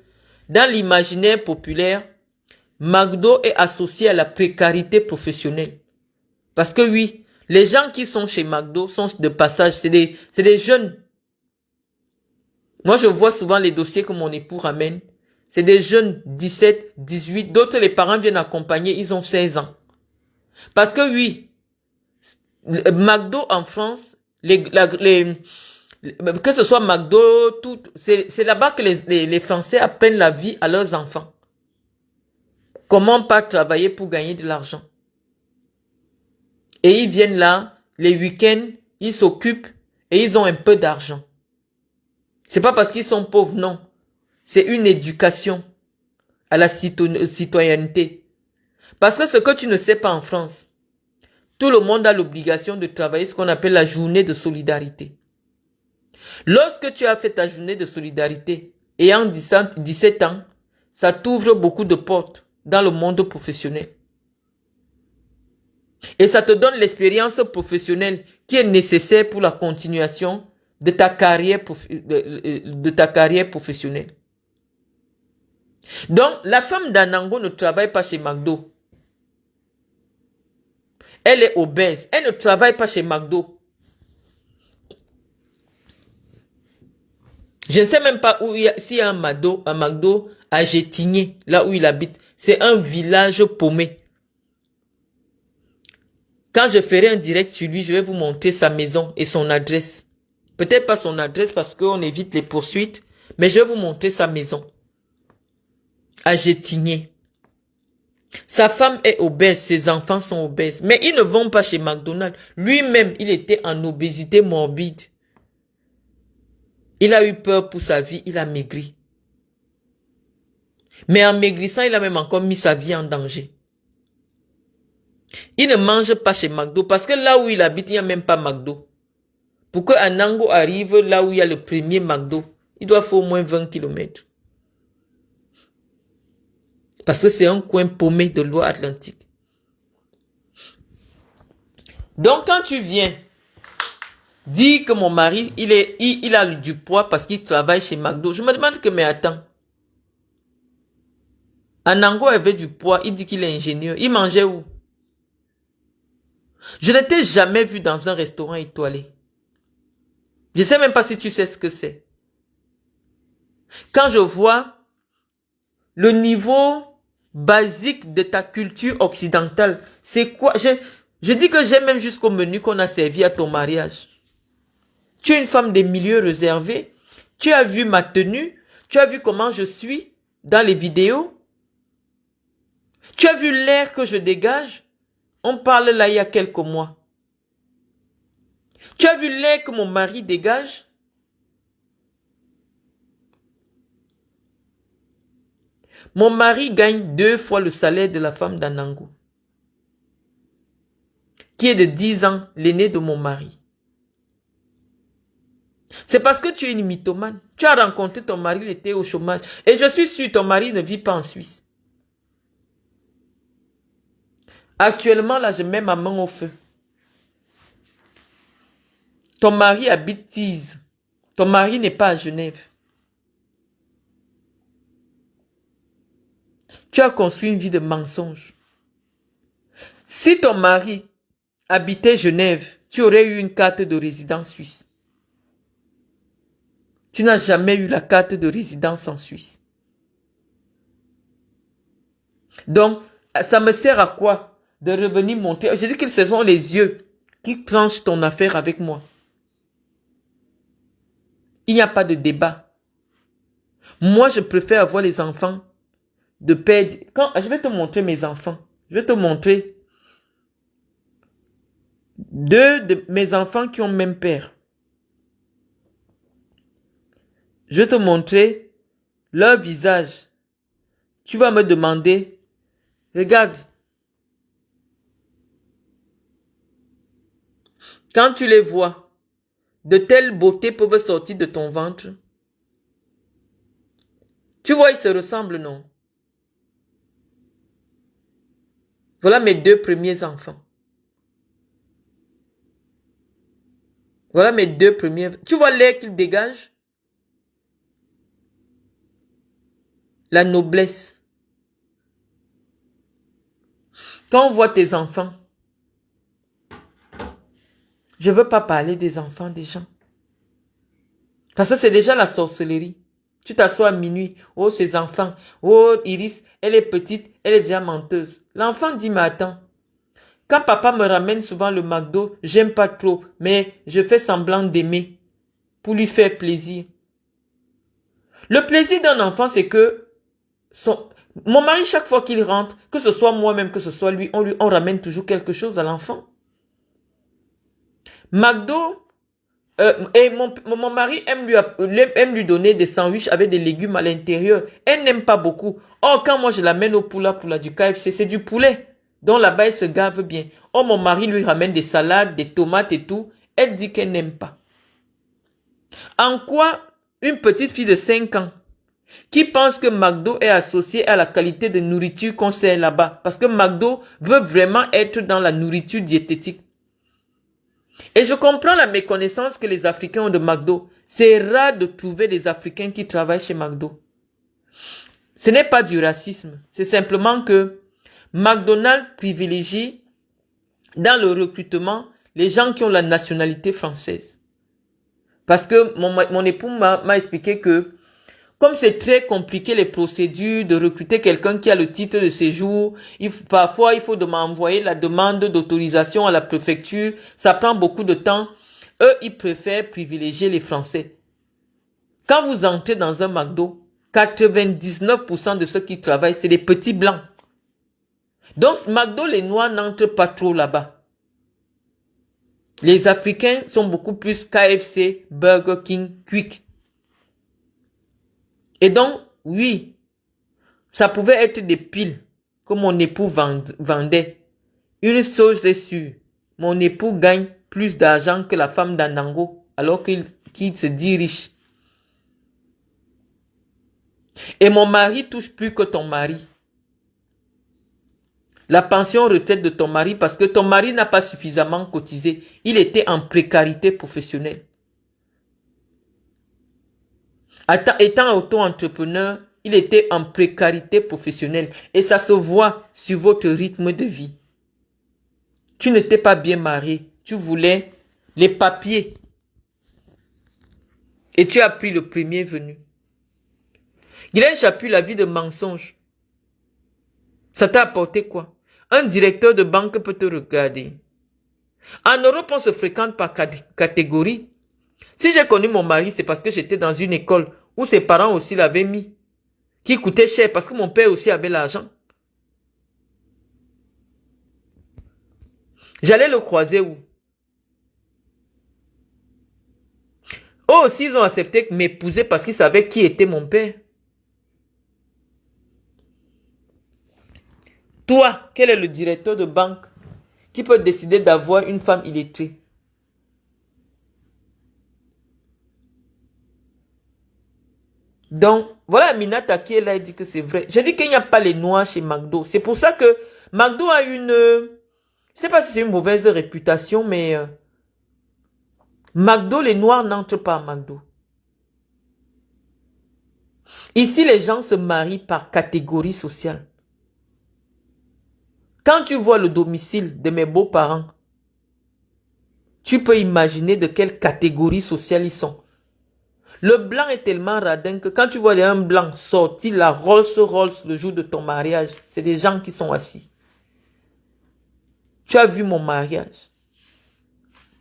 dans l'imaginaire populaire, McDo est associé à la précarité professionnelle. Parce que oui, les gens qui sont chez McDo sont de passage, c'est des jeunes. Moi, je vois souvent les dossiers que mon époux ramène. C'est des jeunes, 17, 18. D'autres, les parents viennent accompagner, ils ont 16 ans. Parce que oui, McDo en France, que ce soit McDo, tout, c'est là-bas que les Français apprennent la vie à leurs enfants. Comment pas travailler pour gagner de l'argent. Et ils viennent là, les week-ends, ils s'occupent et ils ont un peu d'argent. C'est pas parce qu'ils sont pauvres, non. C'est une éducation à la citoyenneté. Parce que ce que tu ne sais pas en France, tout le monde a l'obligation de travailler ce qu'on appelle la journée de solidarité. Lorsque tu as fait ta journée de solidarité, ayant 17 ans, ça t'ouvre beaucoup de portes dans le monde professionnel. Et ça te donne l'expérience professionnelle qui est nécessaire pour la continuation de ta carrière, professionnelle. Donc, la femme d'Anango ne travaille pas chez McDo. Elle est obèse. Elle ne travaille pas chez McDo. Je ne sais même pas où s'il y a un McDo à Gétigné, là où il habite. C'est un village paumé. Quand je ferai un direct sur lui, je vais vous montrer sa maison et son adresse. Peut-être pas son adresse parce qu'on évite les poursuites, mais je vais vous montrer sa maison. À Gétigné. Sa femme est obèse, ses enfants sont obèses. Mais ils ne vont pas chez McDonald's. Lui-même, il était en obésité morbide. Il a eu peur pour sa vie, il a maigri. Mais en maigrissant, il a même encore mis sa vie en danger. Il ne mange pas chez McDo parce que là où il habite, il n'y a même pas McDo. Pour que Anango arrive là où il y a le premier McDo, il doit faire au moins 20 km. Parce que c'est un coin paumé de l'Ouest-Atlantique. Donc quand tu viens dire que mon mari, il a du poids parce qu'il travaille chez McDo, je me demande que, mais attends. Anango avait du poids, il dit qu'il est ingénieur. Il mangeait où? Je ne t'ai jamais vu dans un restaurant étoilé. Je ne sais même pas si tu sais ce que c'est. Quand je vois le niveau basique de ta culture occidentale, c'est quoi? Je dis que j'ai même jusqu'au menu qu'on a servi à ton mariage. Tu es une femme des milieux réservés. Tu as vu ma tenue. Tu as vu comment je suis dans les vidéos. Tu as vu l'air que je dégage. On parle là il y a quelques mois. Tu as vu l'air que mon mari dégage? Mon mari gagne 2 fois le salaire de la femme d'Anango, qui est de 10 ans, l'aîné de mon mari. C'est parce que tu es une mythomane. Tu as rencontré ton mari, il était au chômage. Et je suis sûr, ton mari ne vit pas en Suisse. Actuellement, là, je mets ma main au feu. Ton mari habite Tise. Ton mari n'est pas à Genève. Tu as construit une vie de mensonge. Si ton mari habitait Genève, tu aurais eu une carte de résidence suisse. Tu n'as jamais eu la carte de résidence en Suisse. Donc, ça me sert à quoi de revenir montrer? Je dis que ce sont les yeux qui tranchent ton affaire avec moi. Il n'y a pas de débat. Moi, je préfère avoir les enfants de père. Je vais te montrer mes enfants. Je vais te montrer 2 de mes enfants qui ont même père. Je vais te montrer leur visage. Tu vas me demander, regarde. Quand tu les vois, de telles beautés peuvent sortir de ton ventre. Tu vois, ils se ressemblent, non? Voilà mes 2 premiers enfants. Voilà mes 2 premiers. Tu vois l'air qu'ils dégagent? La noblesse. Quand on voit tes enfants, je ne veux pas parler des enfants des gens. Parce que c'est déjà la sorcellerie. Tu t'assois à minuit. Oh, ces enfants. Oh, Iris, elle est petite, elle est déjà menteuse. L'enfant dit, mais attends. Quand papa me ramène souvent le McDo, j'aime pas trop, mais je fais semblant d'aimer pour lui faire plaisir. Le plaisir d'un enfant, c'est que mon mari, chaque fois qu'il rentre, que ce soit moi-même, que ce soit lui, on ramène toujours quelque chose à l'enfant. McDo, et mon mari aime lui donner des sandwichs avec des légumes à l'intérieur. Elle n'aime pas beaucoup. Or, quand moi je l'amène au poula du KFC, c'est du poulet. Donc là-bas, elle se gave bien. Or, mon mari lui ramène des salades, des tomates et tout. Elle dit qu'elle n'aime pas. En quoi une petite fille de 5 ans qui pense que McDo est associé à la qualité de nourriture qu'on sert là-bas, parce que McDo veut vraiment être dans la nourriture diététique. Et je comprends la méconnaissance que les Africains ont de McDo. C'est rare de trouver des Africains qui travaillent chez McDo. Ce n'est pas du racisme. C'est simplement que McDonald's privilégie dans le recrutement les gens qui ont la nationalité française. Parce que mon époux m'a expliqué que comme c'est très compliqué les procédures de recruter quelqu'un qui a le titre de séjour, parfois il faut m'envoyer la demande d'autorisation à la préfecture, ça prend beaucoup de temps. Eux, ils préfèrent privilégier les Français. Quand vous entrez dans un McDo, 99% de ceux qui travaillent, c'est des petits blancs. Donc, McDo, les Noirs n'entrent pas trop là-bas. Les Africains sont beaucoup plus KFC, Burger King, Quick. Et donc, oui, ça pouvait être des piles que mon époux vendait. Une chose est sûre, mon époux gagne plus d'argent que la femme d'Anango alors qu'il se dit riche. Et mon mari touche plus que ton mari. La pension retraite de ton mari parce que ton mari n'a pas suffisamment cotisé. Il était en précarité professionnelle. Étant auto-entrepreneur, il était en précarité professionnelle. Et ça se voit sur votre rythme de vie. Tu n'étais pas bien marié. Tu voulais les papiers. Et tu as pris le premier venu. Guylaine Chaput, la vie de mensonge. Ça t'a apporté quoi? Un directeur de banque peut te regarder. En Europe, on se fréquente par catégorie. Si j'ai connu mon mari, c'est parce que j'étais dans une école où ses parents aussi l'avaient mis, qui coûtait cher parce que mon père aussi avait l'argent. J'allais le croiser où? Eux aussi, ils ont accepté de m'épouser parce qu'ils savaient qui était mon père. Toi, quel est le directeur de banque qui peut décider d'avoir une femme illettrée? Donc, voilà Aminata qui est là et dit que c'est vrai. J'ai dit qu'il n'y a pas les noirs chez McDo. C'est pour ça que McDo a une... je ne sais pas si c'est une mauvaise réputation, mais... McDo, les noirs n'entrent pas à McDo. Ici, les gens se marient par catégorie sociale. Quand tu vois le domicile de mes beaux-parents, tu peux imaginer de quelle catégorie sociale ils sont. Le blanc est tellement radin que quand tu vois un blanc sortir la Rolls-Royce le jour de ton mariage, c'est des gens qui sont assis. Tu as vu mon mariage.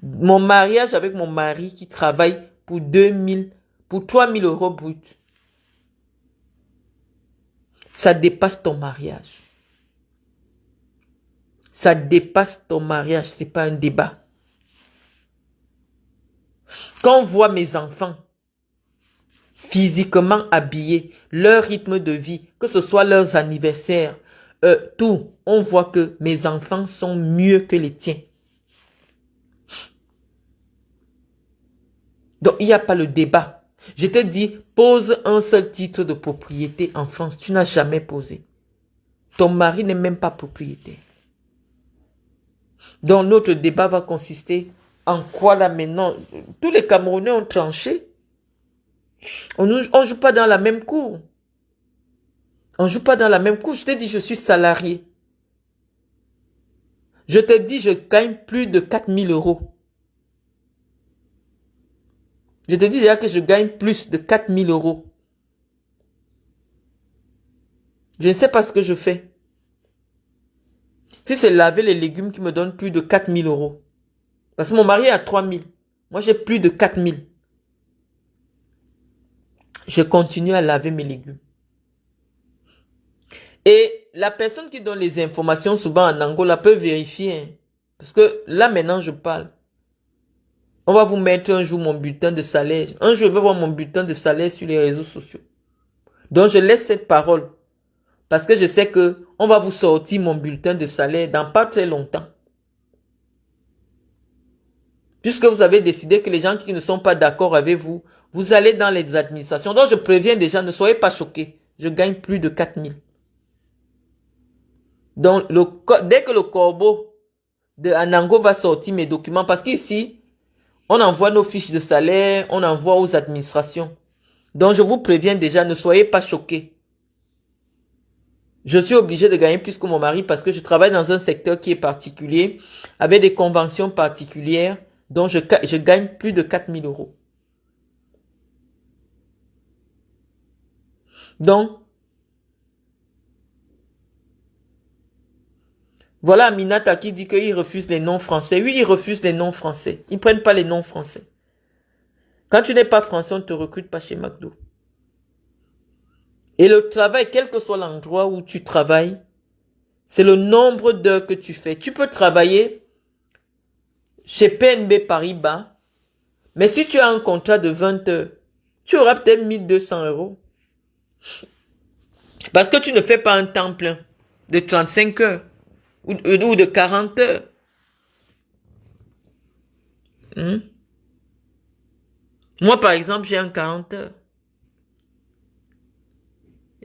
Mon mariage avec mon mari qui travaille pour 3000 euros brut. Ça dépasse ton mariage. Ça dépasse ton mariage, c'est pas un débat. Quand on voit mes enfants physiquement habillés, leur rythme de vie, que ce soit leurs anniversaires, tout, on voit que mes enfants sont mieux que les tiens. Donc, il n'y a pas le débat. Je te dis, pose un seul titre de propriété en France. Tu n'as jamais posé. Ton mari n'est même pas propriétaire. Donc, notre débat va consister en quoi là maintenant? Tous les Camerounais ont tranché. On ne joue pas dans la même cour. On ne joue pas dans la même cour. Je te dis, je suis salarié. Je te dis, je gagne plus de 4000 euros. Je te dis déjà que je gagne plus de 4000 euros. Je ne sais pas ce que je fais. Si c'est laver les légumes qui me donne plus de 4000 euros. Parce que mon mari a 3000. Moi, j'ai plus de 4000. Je continue à laver mes légumes. Et la personne qui donne les informations souvent en Angola peut vérifier. Hein, parce que là, maintenant, je parle. On va vous mettre un jour mon bulletin de salaire. Un jour, je vais voir mon bulletin de salaire sur les réseaux sociaux. Donc, je laisse cette parole. Parce que je sais que on va vous sortir mon bulletin de salaire dans pas très longtemps. Puisque vous avez décidé que les gens qui ne sont pas d'accord avec vous, vous allez dans les administrations. Donc, je préviens déjà, ne soyez pas choqués. Je gagne plus de 4000. Donc, dès que le corbeau de Anango va sortir mes documents, parce qu'ici, on envoie nos fiches de salaire, on envoie aux administrations. Donc, je vous préviens déjà, ne soyez pas choqués. Je suis obligé de gagner plus que mon mari parce que je travaille dans un secteur qui est particulier, avec des conventions particulières, dont je gagne plus de 4000 euros. Donc, voilà Aminata qui dit qu'il refuse les noms français. Oui, il refuse les noms français. Ils ne prennent pas les noms français. Quand tu n'es pas français, on ne te recrute pas chez McDo. Et le travail, quel que soit l'endroit où tu travailles, c'est le nombre d'heures que tu fais. Tu peux travailler chez PNB Paribas, mais si tu as un contrat de 20 heures, tu auras peut-être 1200 euros. Parce que tu ne fais pas un temps plein de 35 heures ou de 40 heures. Moi, par exemple, j'ai un 40 heures.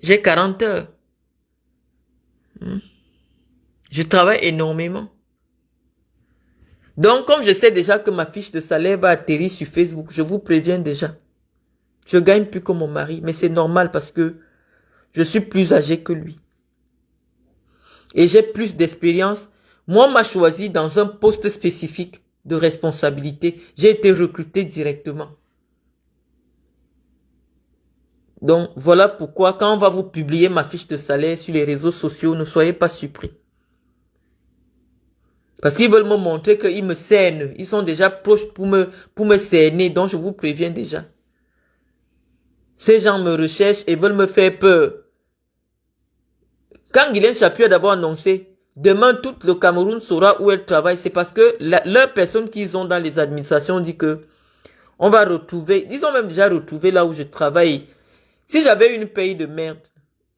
J'ai 40 heures. Je travaille énormément. Donc, comme je sais déjà que ma fiche de salaire va atterrir sur Facebook, je vous préviens déjà. Je gagne plus que mon mari, mais c'est normal parce que je suis plus âgé que lui. Et j'ai plus d'expérience. Moi, on m'a choisi dans un poste spécifique de responsabilité. J'ai été recruté directement. Donc, voilà pourquoi quand on va vous publier ma fiche de salaire sur les réseaux sociaux, ne soyez pas surpris. Parce qu'ils veulent me montrer qu'ils me cernent. Ils sont déjà proches pour me cerner. Donc, je vous préviens déjà. Ces gens me recherchent et veulent me faire peur. Quand Guylaine Chapuis a d'abord annoncé, demain tout le Cameroun saura où elle travaille, c'est parce que leur personne qu'ils ont dans les administrations dit que on va retrouver, ils ont même déjà retrouvé là où je travaille. Si j'avais une paye de merde,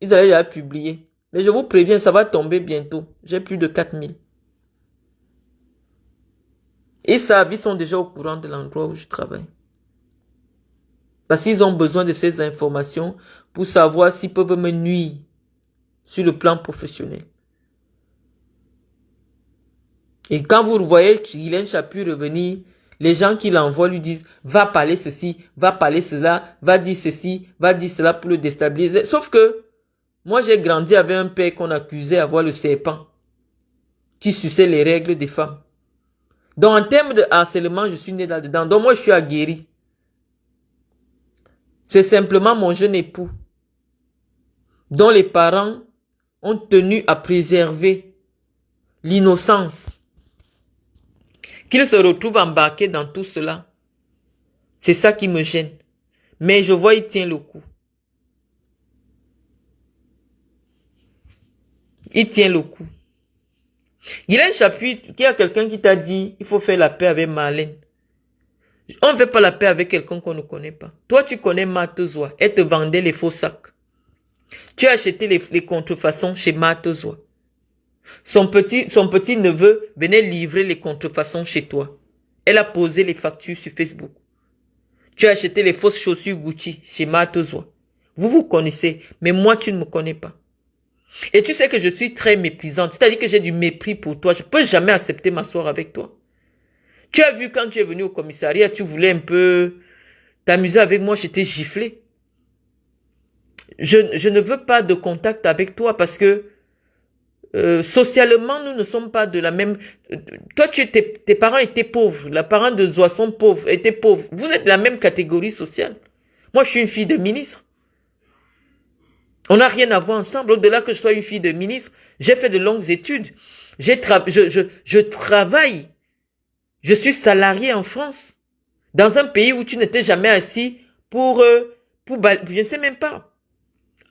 ils allaient déjà publier. Mais je vous préviens, ça va tomber bientôt. J'ai plus de 4000. Et ça, ils sont déjà au courant de l'endroit où je travaille. Parce qu'ils ont besoin de ces informations pour savoir s'ils peuvent me nuire sur le plan professionnel. Et quand vous voyez Guylaine Chapuis revenir, les gens qui l'envoient lui disent, va parler ceci, va parler cela, va dire ceci, va dire cela pour le déstabiliser. Sauf que, moi j'ai grandi avec un père qu'on accusait d'avoir le serpent, qui suçait les règles des femmes. Donc en termes de harcèlement, je suis né là-dedans. Donc moi je suis aguerri. C'est simplement mon jeune époux, dont les parents ont tenu à préserver l'innocence. Qu'il se retrouve embarqué dans tout cela, c'est ça qui me gêne. Mais je vois, il tient le coup. Il tient le coup. Guylaine Chapuis, qu'il y a quelqu'un qui t'a dit, il faut faire la paix avec Marlène. On ne fait pas la paix avec quelqu'un qu'on ne connaît pas. Toi, tu connais Matezoa. Elle te vendait les faux sacs. Tu as acheté les contrefaçons chez Matezoa. Son petit neveu venait livrer les contrefaçons chez toi. Elle a posé les factures sur Facebook. Tu as acheté les fausses chaussures Gucci chez Matezoa. Vous vous connaissez, mais moi tu ne me connais pas. Et tu sais que je suis très méprisante, c'est-à-dire que j'ai du mépris pour toi. Je ne peux jamais accepter m'asseoir avec toi. Tu as vu quand tu es venu au commissariat, tu voulais un peu t'amuser avec moi, j'étais giflé. Je ne veux pas de contact avec toi parce que socialement, nous ne sommes pas de la même... Toi, tes parents étaient pauvres. Les parents de Zoa sont pauvres, étaient pauvres. Vous êtes de la même catégorie sociale. Moi, je suis une fille de ministre. On n'a rien à voir ensemble. Au-delà que je sois une fille de ministre, j'ai fait de longues études. Je travaille. Je suis salarié en France. Dans un pays où tu n'étais jamais assis pour je ne sais même pas.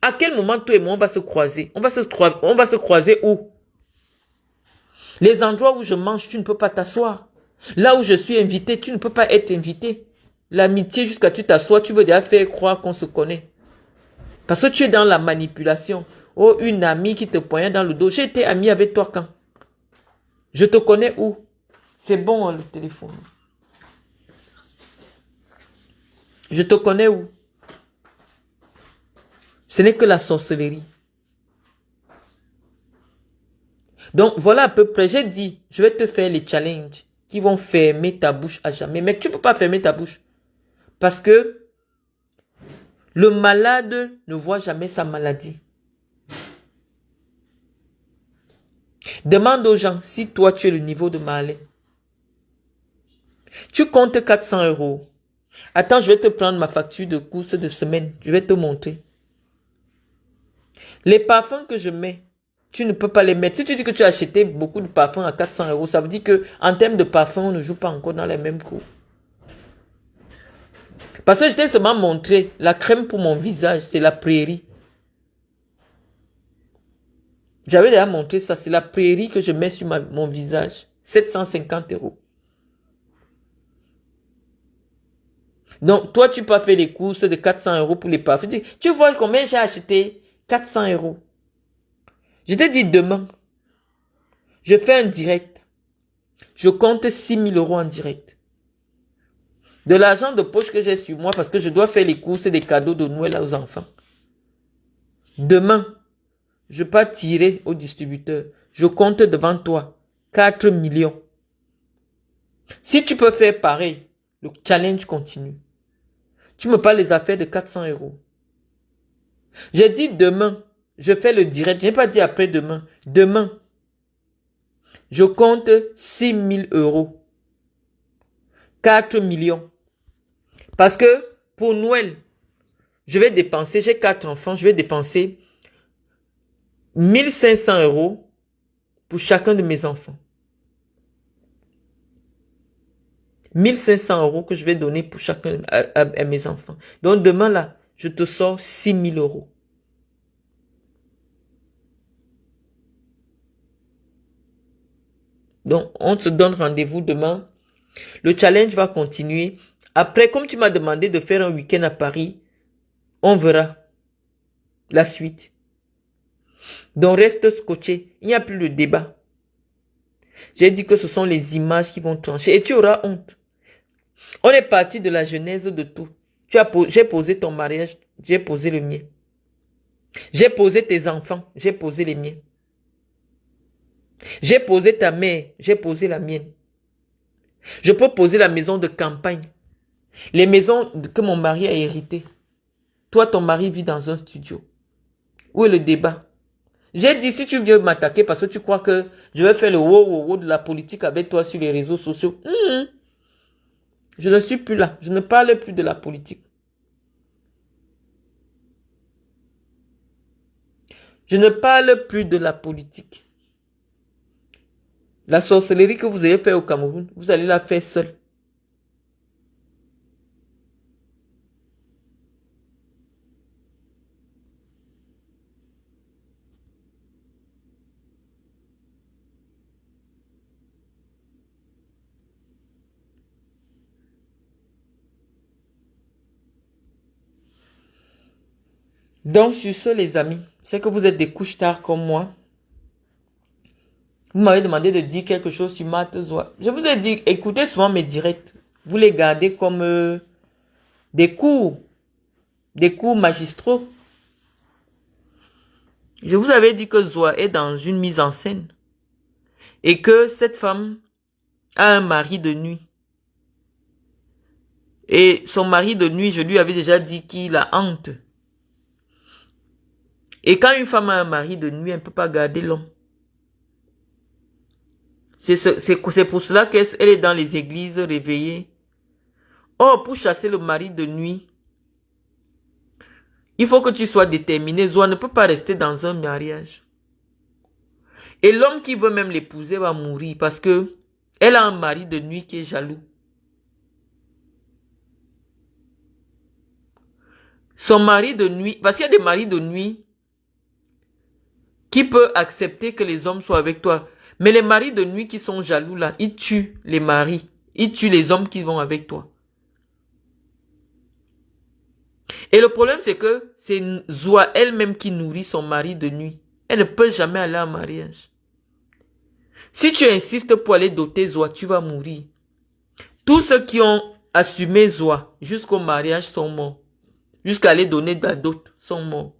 À quel moment toi et moi on va se croiser? On va se croiser où? Les endroits où je mange, tu ne peux pas t'asseoir. Là où je suis invité, tu ne peux pas être invité. L'amitié, jusqu'à tu t'assois, tu veux déjà faire croire qu'on se connaît. Parce que tu es dans la manipulation. Oh, une amie qui te poignarde dans le dos. J'ai été amie avec toi quand? Je te connais où? C'est bon, hein, le téléphone. Je te connais où? Ce n'est que la sorcellerie. Donc, voilà à peu près. J'ai dit, je vais te faire les challenges qui vont fermer ta bouche à jamais. Mais tu ne peux pas fermer ta bouche. Parce que le malade ne voit jamais sa maladie. Demande aux gens si toi tu es le niveau de Marley. Tu comptes 400 euros. Attends, je vais te prendre ma facture de course de semaine. Je vais te montrer. Les parfums que je mets, tu ne peux pas les mettre. Si tu dis que tu as acheté beaucoup de parfums à 400 euros, ça veut dire que en termes de parfums, on ne joue pas encore dans les mêmes cours. Parce que je t'ai seulement montré la crème pour mon visage, c'est la prairie. J'avais déjà montré ça, c'est la prairie que je mets sur mon visage. 750 euros. Donc, toi, tu peux faire les courses de 400 euros pour les parfums. Tu vois combien j'ai acheté? 400 euros. Je t'ai dit demain, je fais un direct. Je compte 6 000 euros en direct. De l'argent de poche que j'ai sur moi parce que je dois faire les courses et des cadeaux de Noël aux enfants. Demain, je ne vais pas tirer au distributeur. Je compte devant toi 4 millions. Si tu peux faire pareil, le challenge continue. Tu me parles des affaires de 400 euros. J'ai dit demain, je fais le direct. Je n'ai pas dit après-demain. Demain, je compte 6 000 euros. 4 millions. Parce que pour Noël, je vais dépenser, j'ai 4 enfants, je vais dépenser 1500 euros pour chacun de mes enfants. 1500 euros que je vais donner pour chacun à mes enfants. Donc demain là, je te sors 6 000 euros. Donc on se donne rendez-vous demain. Le challenge va continuer. Après, comme tu m'as demandé de faire un week-end à Paris, on verra la suite. Donc reste scotché. Il n'y a plus de débat. J'ai dit que ce sont les images qui vont trancher. Et tu auras honte. On est parti de la genèse de tout. J'ai posé ton mariage, j'ai posé le mien. J'ai posé tes enfants, j'ai posé les miens. J'ai posé ta mère, j'ai posé la mienne. Je peux poser la maison de campagne. Les maisons que mon mari a héritées. Toi, ton mari vit dans un studio. Où est le débat? J'ai dit, si tu viens m'attaquer parce que tu crois que je vais faire le wow de la politique avec toi sur les réseaux sociaux. Je ne suis plus là. Je ne parle plus de la politique. Je ne parle plus de la politique. La sorcellerie que vous avez fait au Cameroun, vous allez la faire seule. Donc, sur ce, les amis, c'est que vous êtes des couches tard comme moi. Vous m'avez demandé de dire quelque chose sur Marthe Zoa. Je vous ai dit, écoutez souvent mes directs. Vous les gardez comme des cours magistraux. Je vous avais dit que Zoa est dans une mise en scène. Et que cette femme a un mari de nuit. Et son mari de nuit, je lui avais déjà dit qu'il a honte. Et quand une femme a un mari de nuit, elle ne peut pas garder l'homme. C'est pour cela qu'elle est dans les églises réveillées. Oh, pour chasser le mari de nuit, il faut que tu sois déterminé. Zoa ne peut pas rester dans un mariage. Et l'homme qui veut même l'épouser va mourir parce que elle a un mari de nuit qui est jaloux. Son mari de nuit, parce qu'il y a des maris de nuit qui peuvent accepter que les hommes soient avec toi. Mais les maris de nuit qui sont jaloux là, ils tuent les maris. Ils tuent les hommes qui vont avec toi. Et le problème, c'est que c'est Zoa elle-même qui nourrit son mari de nuit. Elle ne peut jamais aller en mariage. Si tu insistes pour aller doter Zoa, tu vas mourir. Tous ceux qui ont assumé Zoa jusqu'au mariage sont morts. Jusqu'à aller donner de la dot sont morts.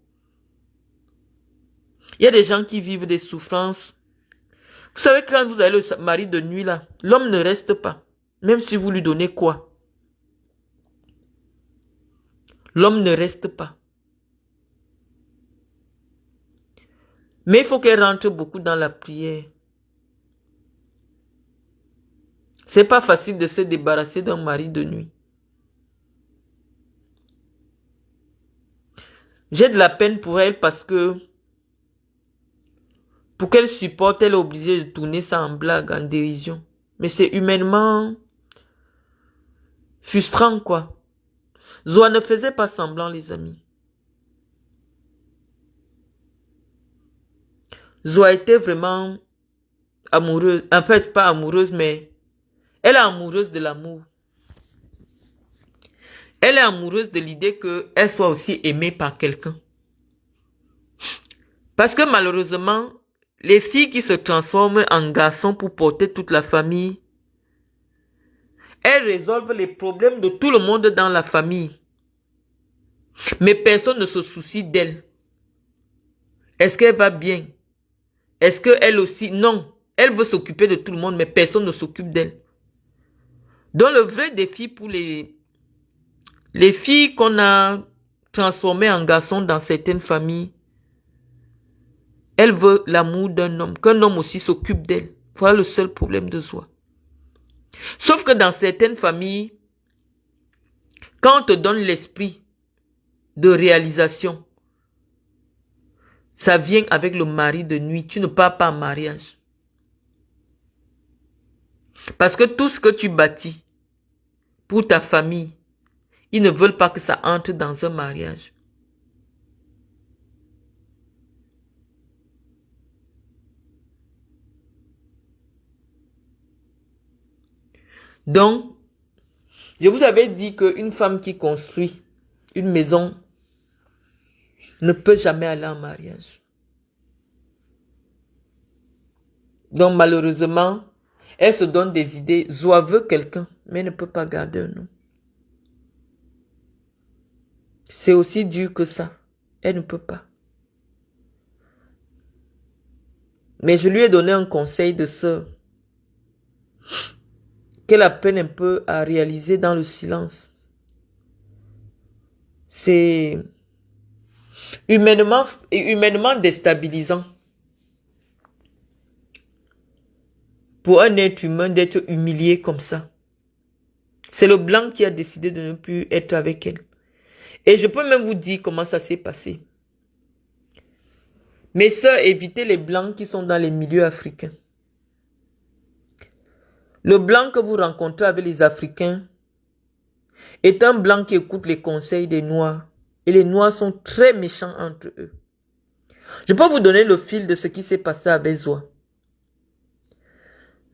Il y a des gens qui vivent des souffrances. Vous savez, quand vous avez le mari de nuit là, l'homme ne reste pas. Même si vous lui donnez quoi. L'homme ne reste pas. Mais il faut qu'elle rentre beaucoup dans la prière. C'est pas facile de se débarrasser d'un mari de nuit. J'ai de la peine pour elle parce que pour qu'elle supporte, elle est obligée de tourner ça en blague, en dérision. Mais c'est humainement frustrant, quoi. Zoa ne faisait pas semblant, les amis. Zoa était vraiment amoureuse. En fait, pas amoureuse, mais elle est amoureuse de l'amour. Elle est amoureuse de l'idée qu'elle soit aussi aimée par quelqu'un. Parce que malheureusement, les filles qui se transforment en garçons pour porter toute la famille, elles résolvent les problèmes de tout le monde dans la famille. Mais personne ne se soucie d'elle. Est-ce qu'elle va bien? Est-ce qu'elle aussi? Non. Elle veut s'occuper de tout le monde, mais personne ne s'occupe d'elle. Donc le vrai défi pour les filles qu'on a transformées en garçons dans certaines familles, elle veut l'amour d'un homme, qu'un homme aussi s'occupe d'elle. Voilà le seul problème de Zoa. Sauf que dans certaines familles, quand on te donne l'esprit de réalisation, ça vient avec le mari de nuit. Tu ne pars pas en mariage. Parce que tout ce que tu bâtis pour ta famille, ils ne veulent pas que ça entre dans un mariage. Donc, je vous avais dit qu'une femme qui construit une maison ne peut jamais aller en mariage. Donc, malheureusement, elle se donne des idées. Zoa veut quelqu'un, mais ne peut pas garder un nom. C'est aussi dur que ça. Elle ne peut pas. Mais je lui ai donné un conseil de sœur qu'elle apprenne un peu à réaliser dans le silence. C'est humainement déstabilisant pour un être humain d'être humilié comme ça. C'est le blanc qui a décidé de ne plus être avec elle. Et je peux même vous dire comment ça s'est passé. Mes sœurs, évitez les blancs qui sont dans les milieux africains. Le blanc que vous rencontrez avec les Africains est un blanc qui écoute les conseils des Noirs. Et les Noirs sont très méchants entre eux. Je peux vous donner le fil de ce qui s'est passé avec Zoa.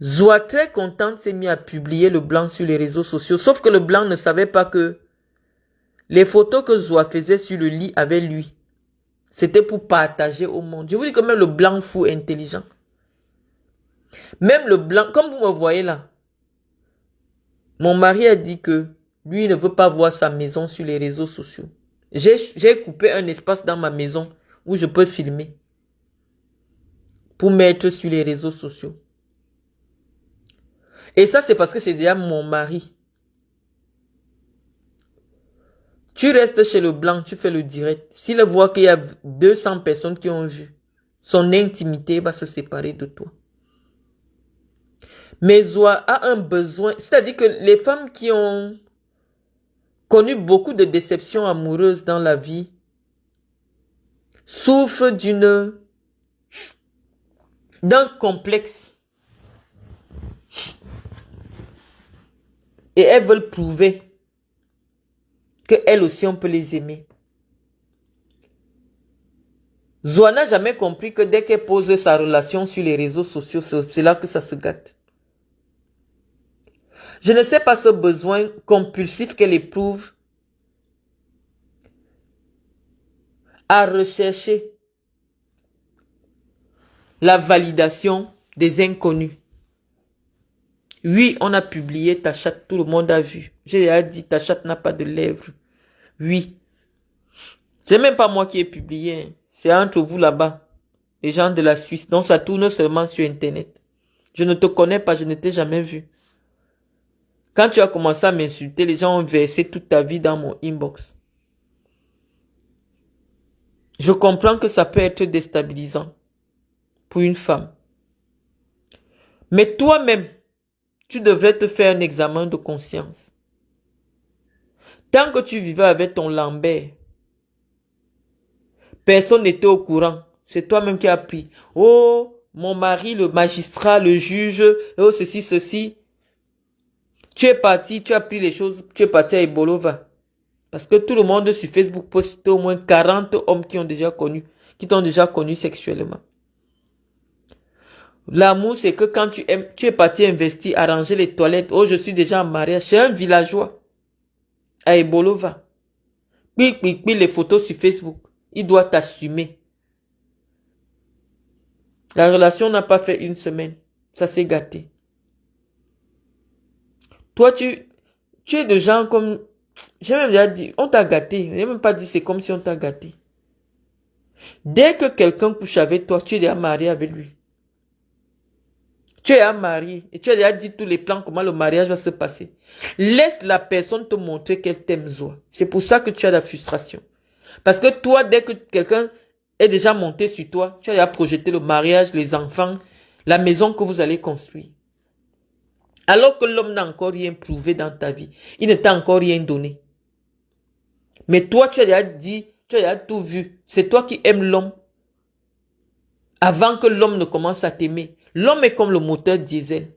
Zoa, très contente, s'est mis à publier le blanc sur les réseaux sociaux. Sauf que le blanc ne savait pas que les photos que Zoa faisait sur le lit avec lui, c'était pour partager au monde. Je vous dis que même le blanc fou est intelligent. Même le blanc, comme vous me voyez là, mon mari a dit que lui ne veut pas voir sa maison sur les réseaux sociaux. J'ai coupé un espace dans ma maison où je peux filmer pour mettre sur les réseaux sociaux. Et ça, c'est parce que c'est déjà mon mari. Tu restes chez le blanc, tu fais le direct. S'il voit qu'il y a 200 personnes qui ont vu, son intimité va se séparer de toi. Mais Zoa a un besoin, c'est-à-dire que les femmes qui ont connu beaucoup de déceptions amoureuses dans la vie souffrent d'un complexe. Et elles veulent prouver qu'elles aussi on peut les aimer. Zoa n'a jamais compris que dès qu'elle pose sa relation sur les réseaux sociaux, c'est là que ça se gâte. Je ne sais pas ce besoin compulsif qu'elle éprouve à rechercher la validation des inconnus. Oui, on a publié ta chatte, tout le monde a vu. J'ai déjà dit, ta chatte n'a pas de lèvres. Oui. C'est même pas moi qui ai publié, hein. C'est entre vous là-bas, les gens de la Suisse. Donc ça tourne seulement sur Internet. Je ne te connais pas, je ne t'ai jamais vu. Quand tu as commencé à m'insulter, les gens ont versé toute ta vie dans mon inbox. Je comprends que ça peut être déstabilisant pour une femme. Mais toi-même, tu devrais te faire un examen de conscience. Tant que tu vivais avec ton Lambert, personne n'était au courant. C'est toi-même qui as pris. Oh, mon mari, le magistrat, le juge, oh, ceci, ceci. Tu es parti, tu as pris les choses, tu es parti à Ibolova. Parce que tout le monde sur Facebook poste au moins 40 hommes qui t'ont déjà connu sexuellement. L'amour, c'est que quand tu aimes, tu es parti investir, arranger les toilettes. Oh, je suis déjà en mariage. C'est un villageois. À Ibolova. Puis, les photos sur Facebook. Il doit t'assumer. La relation n'a pas fait une semaine. Ça s'est gâté. Toi, tu es de gens comme... J'ai même déjà dit, on t'a gâté. J'ai même pas dit c'est comme si on t'a gâté. Dès que quelqu'un couche avec toi, tu es déjà marié avec lui. Tu es un mari et tu as déjà dit tous les plans, comment le mariage va se passer. Laisse la personne te montrer qu'elle t'aime, Zoa. C'est pour ça que tu as la frustration. Parce que toi, dès que quelqu'un est déjà monté sur toi, tu as déjà projeté le mariage, les enfants, la maison que vous allez construire. Alors que l'homme n'a encore rien prouvé dans ta vie. Il ne t'a encore rien donné. Mais toi, tu as déjà dit, tu as déjà tout vu. C'est toi qui aimes l'homme. Avant que l'homme ne commence à t'aimer. L'homme est comme le moteur diesel.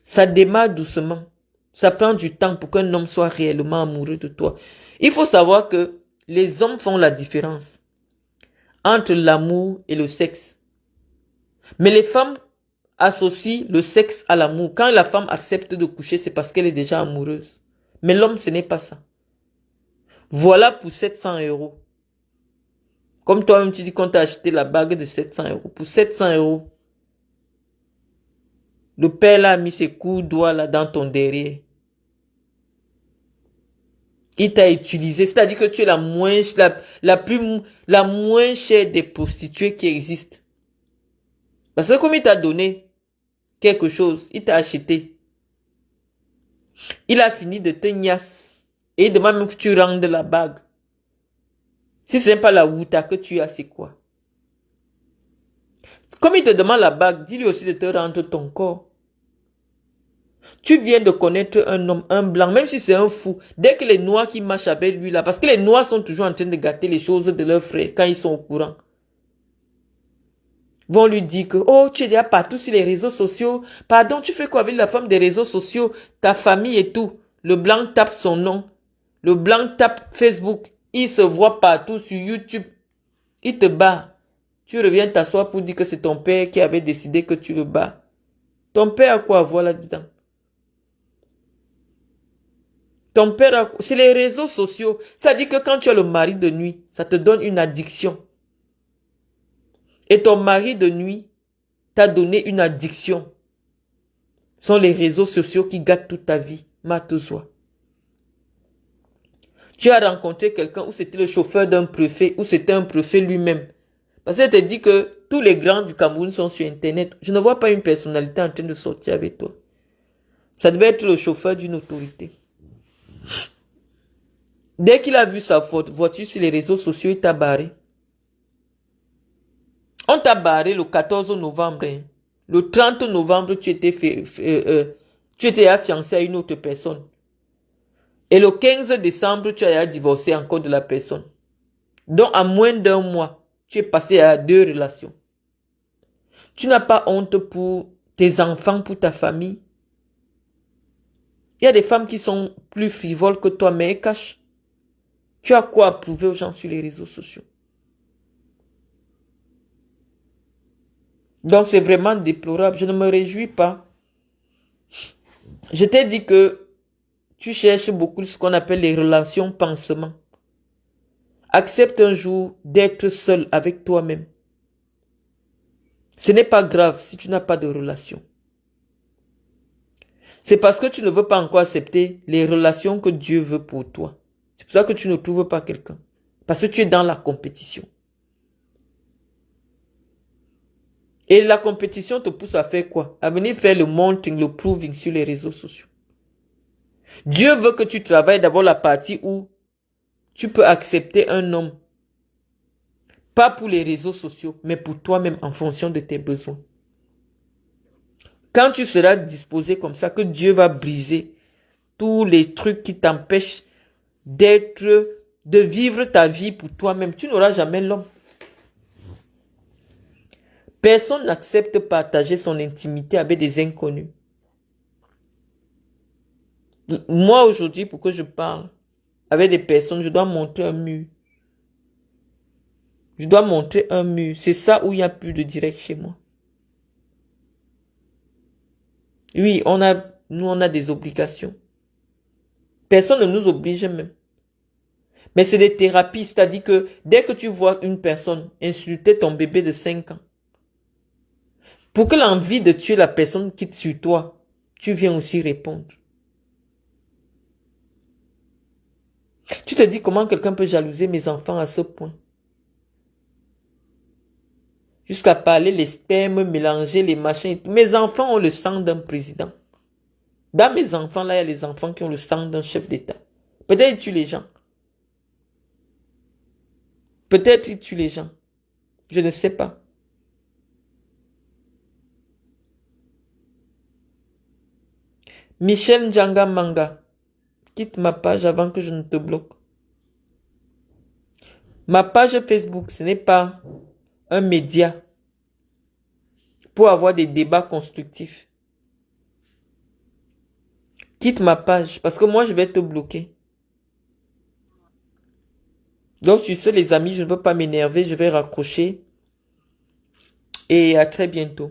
Ça démarre doucement. Ça prend du temps pour qu'un homme soit réellement amoureux de toi. Il faut savoir que les hommes font la différence entre l'amour et le sexe. Mais les femmes associent le sexe à l'amour. Quand la femme accepte de coucher, c'est parce qu'elle est déjà amoureuse. Mais l'homme, ce n'est pas ça. Voilà pour 700 euros. Comme toi-même, tu dis qu'on t'a acheté la bague de 700 euros. Pour 700 euros, le père là a mis ses coups de doigts là dans ton derrière. Il t'a utilisé. C'est-à-dire que tu es la moins chère des prostituées qui existent. Parce que comme il t'a donné quelque chose, il t'a acheté. Il a fini de te niasse. Et il demande même que tu rendes la bague. Si ce n'est pas la Wuta que tu as, c'est quoi? Comme il te demande la bague, dis-lui aussi de te rendre ton corps. Tu viens de connaître un homme, un blanc, même si c'est un fou. Dès que les noirs qui marchent avec lui là, parce que les noirs sont toujours en train de gâter les choses de leurs frères quand ils sont au courant. Vont lui dire que, oh, tu es déjà partout sur les réseaux sociaux. Pardon, tu fais quoi avec la femme des réseaux sociaux? Ta famille et tout. Le blanc tape son nom. Le blanc tape Facebook. Il se voit partout sur YouTube. Il te bat. Tu reviens t'asseoir pour dire que c'est ton père qui avait décidé que tu le bats. Ton père a quoi à voir là-dedans? Ton père, c'est les réseaux sociaux. Ça dit que quand tu as le mari de nuit, ça te donne une addiction. Et ton mari de nuit t'a donné une addiction. Ce sont les réseaux sociaux qui gâtent toute ta vie. Matozoa. Tu as rencontré quelqu'un où c'était le chauffeur d'un préfet, où c'était un préfet lui-même. Parce qu'elle te dit que tous les grands du Cameroun sont sur Internet. Je ne vois pas une personnalité en train de sortir avec toi. Ça devait être le chauffeur d'une autorité. Dès qu'il a vu sa voiture sur les réseaux sociaux, il t'a barré. On t'a barré le 14 novembre. Hein. Le 30 novembre, tu étais fiancé à une autre personne. Et le 15 décembre, tu as divorcé encore de la personne. Donc, en moins d'un mois, tu es passé à 2 relations. Tu n'as pas honte pour tes enfants, pour ta famille. Il y a des femmes qui sont plus frivoles que toi, mais elles cachent. Tu as quoi à prouver aux gens sur les réseaux sociaux? Donc c'est vraiment déplorable. Je ne me réjouis pas Je t'ai dit que tu cherches beaucoup ce qu'on appelle les relations pansement. Accepte un jour d'être seul avec toi-même. Ce n'est pas grave si tu n'as pas de relation. C'est parce que tu ne veux pas encore accepter les relations que Dieu veut pour toi. C'est pour ça que tu ne trouves pas quelqu'un. Parce que tu es dans la compétition. Et la compétition te pousse à faire quoi? À venir faire le mounting, le proving sur les réseaux sociaux. Dieu veut que tu travailles d'abord la partie où tu peux accepter un homme. Pas pour les réseaux sociaux, mais pour toi-même en fonction de tes besoins. Quand tu seras disposé comme ça, que Dieu va briser tous les trucs qui t'empêchent de vivre ta vie pour toi-même. Tu n'auras jamais l'homme. Personne n'accepte partager son intimité avec des inconnus. Moi, aujourd'hui, pour que je parle avec des personnes, je dois montrer un mur. Je dois montrer un mur. C'est ça où il n'y a plus de direct chez moi. Oui, nous, on a des obligations. Personne ne nous oblige même. Mais c'est des thérapies, c'est-à-dire que dès que tu vois une personne insulter ton bébé de 5 ans, pour que l'envie de tuer la personne quitte sur toi, tu viens aussi répondre. Tu te dis comment quelqu'un peut jalouser mes enfants à ce point? Jusqu'à parler les spermes, mélanger les machins et tout. Mes enfants ont le sang d'un président. Dans mes enfants, là, il y a les enfants qui ont le sang d'un chef d'État. Peut-être ils tuent les gens. Peut-être ils tuent les gens. Je ne sais pas. Michel Njanga Manga, quitte ma page avant que je ne te bloque. Ma page Facebook, ce n'est pas un média pour avoir des débats constructifs. Quitte ma page parce que moi, je vais te bloquer. Donc, sur ce, les amis, je ne veux pas m'énerver, je vais raccrocher. Et à très bientôt.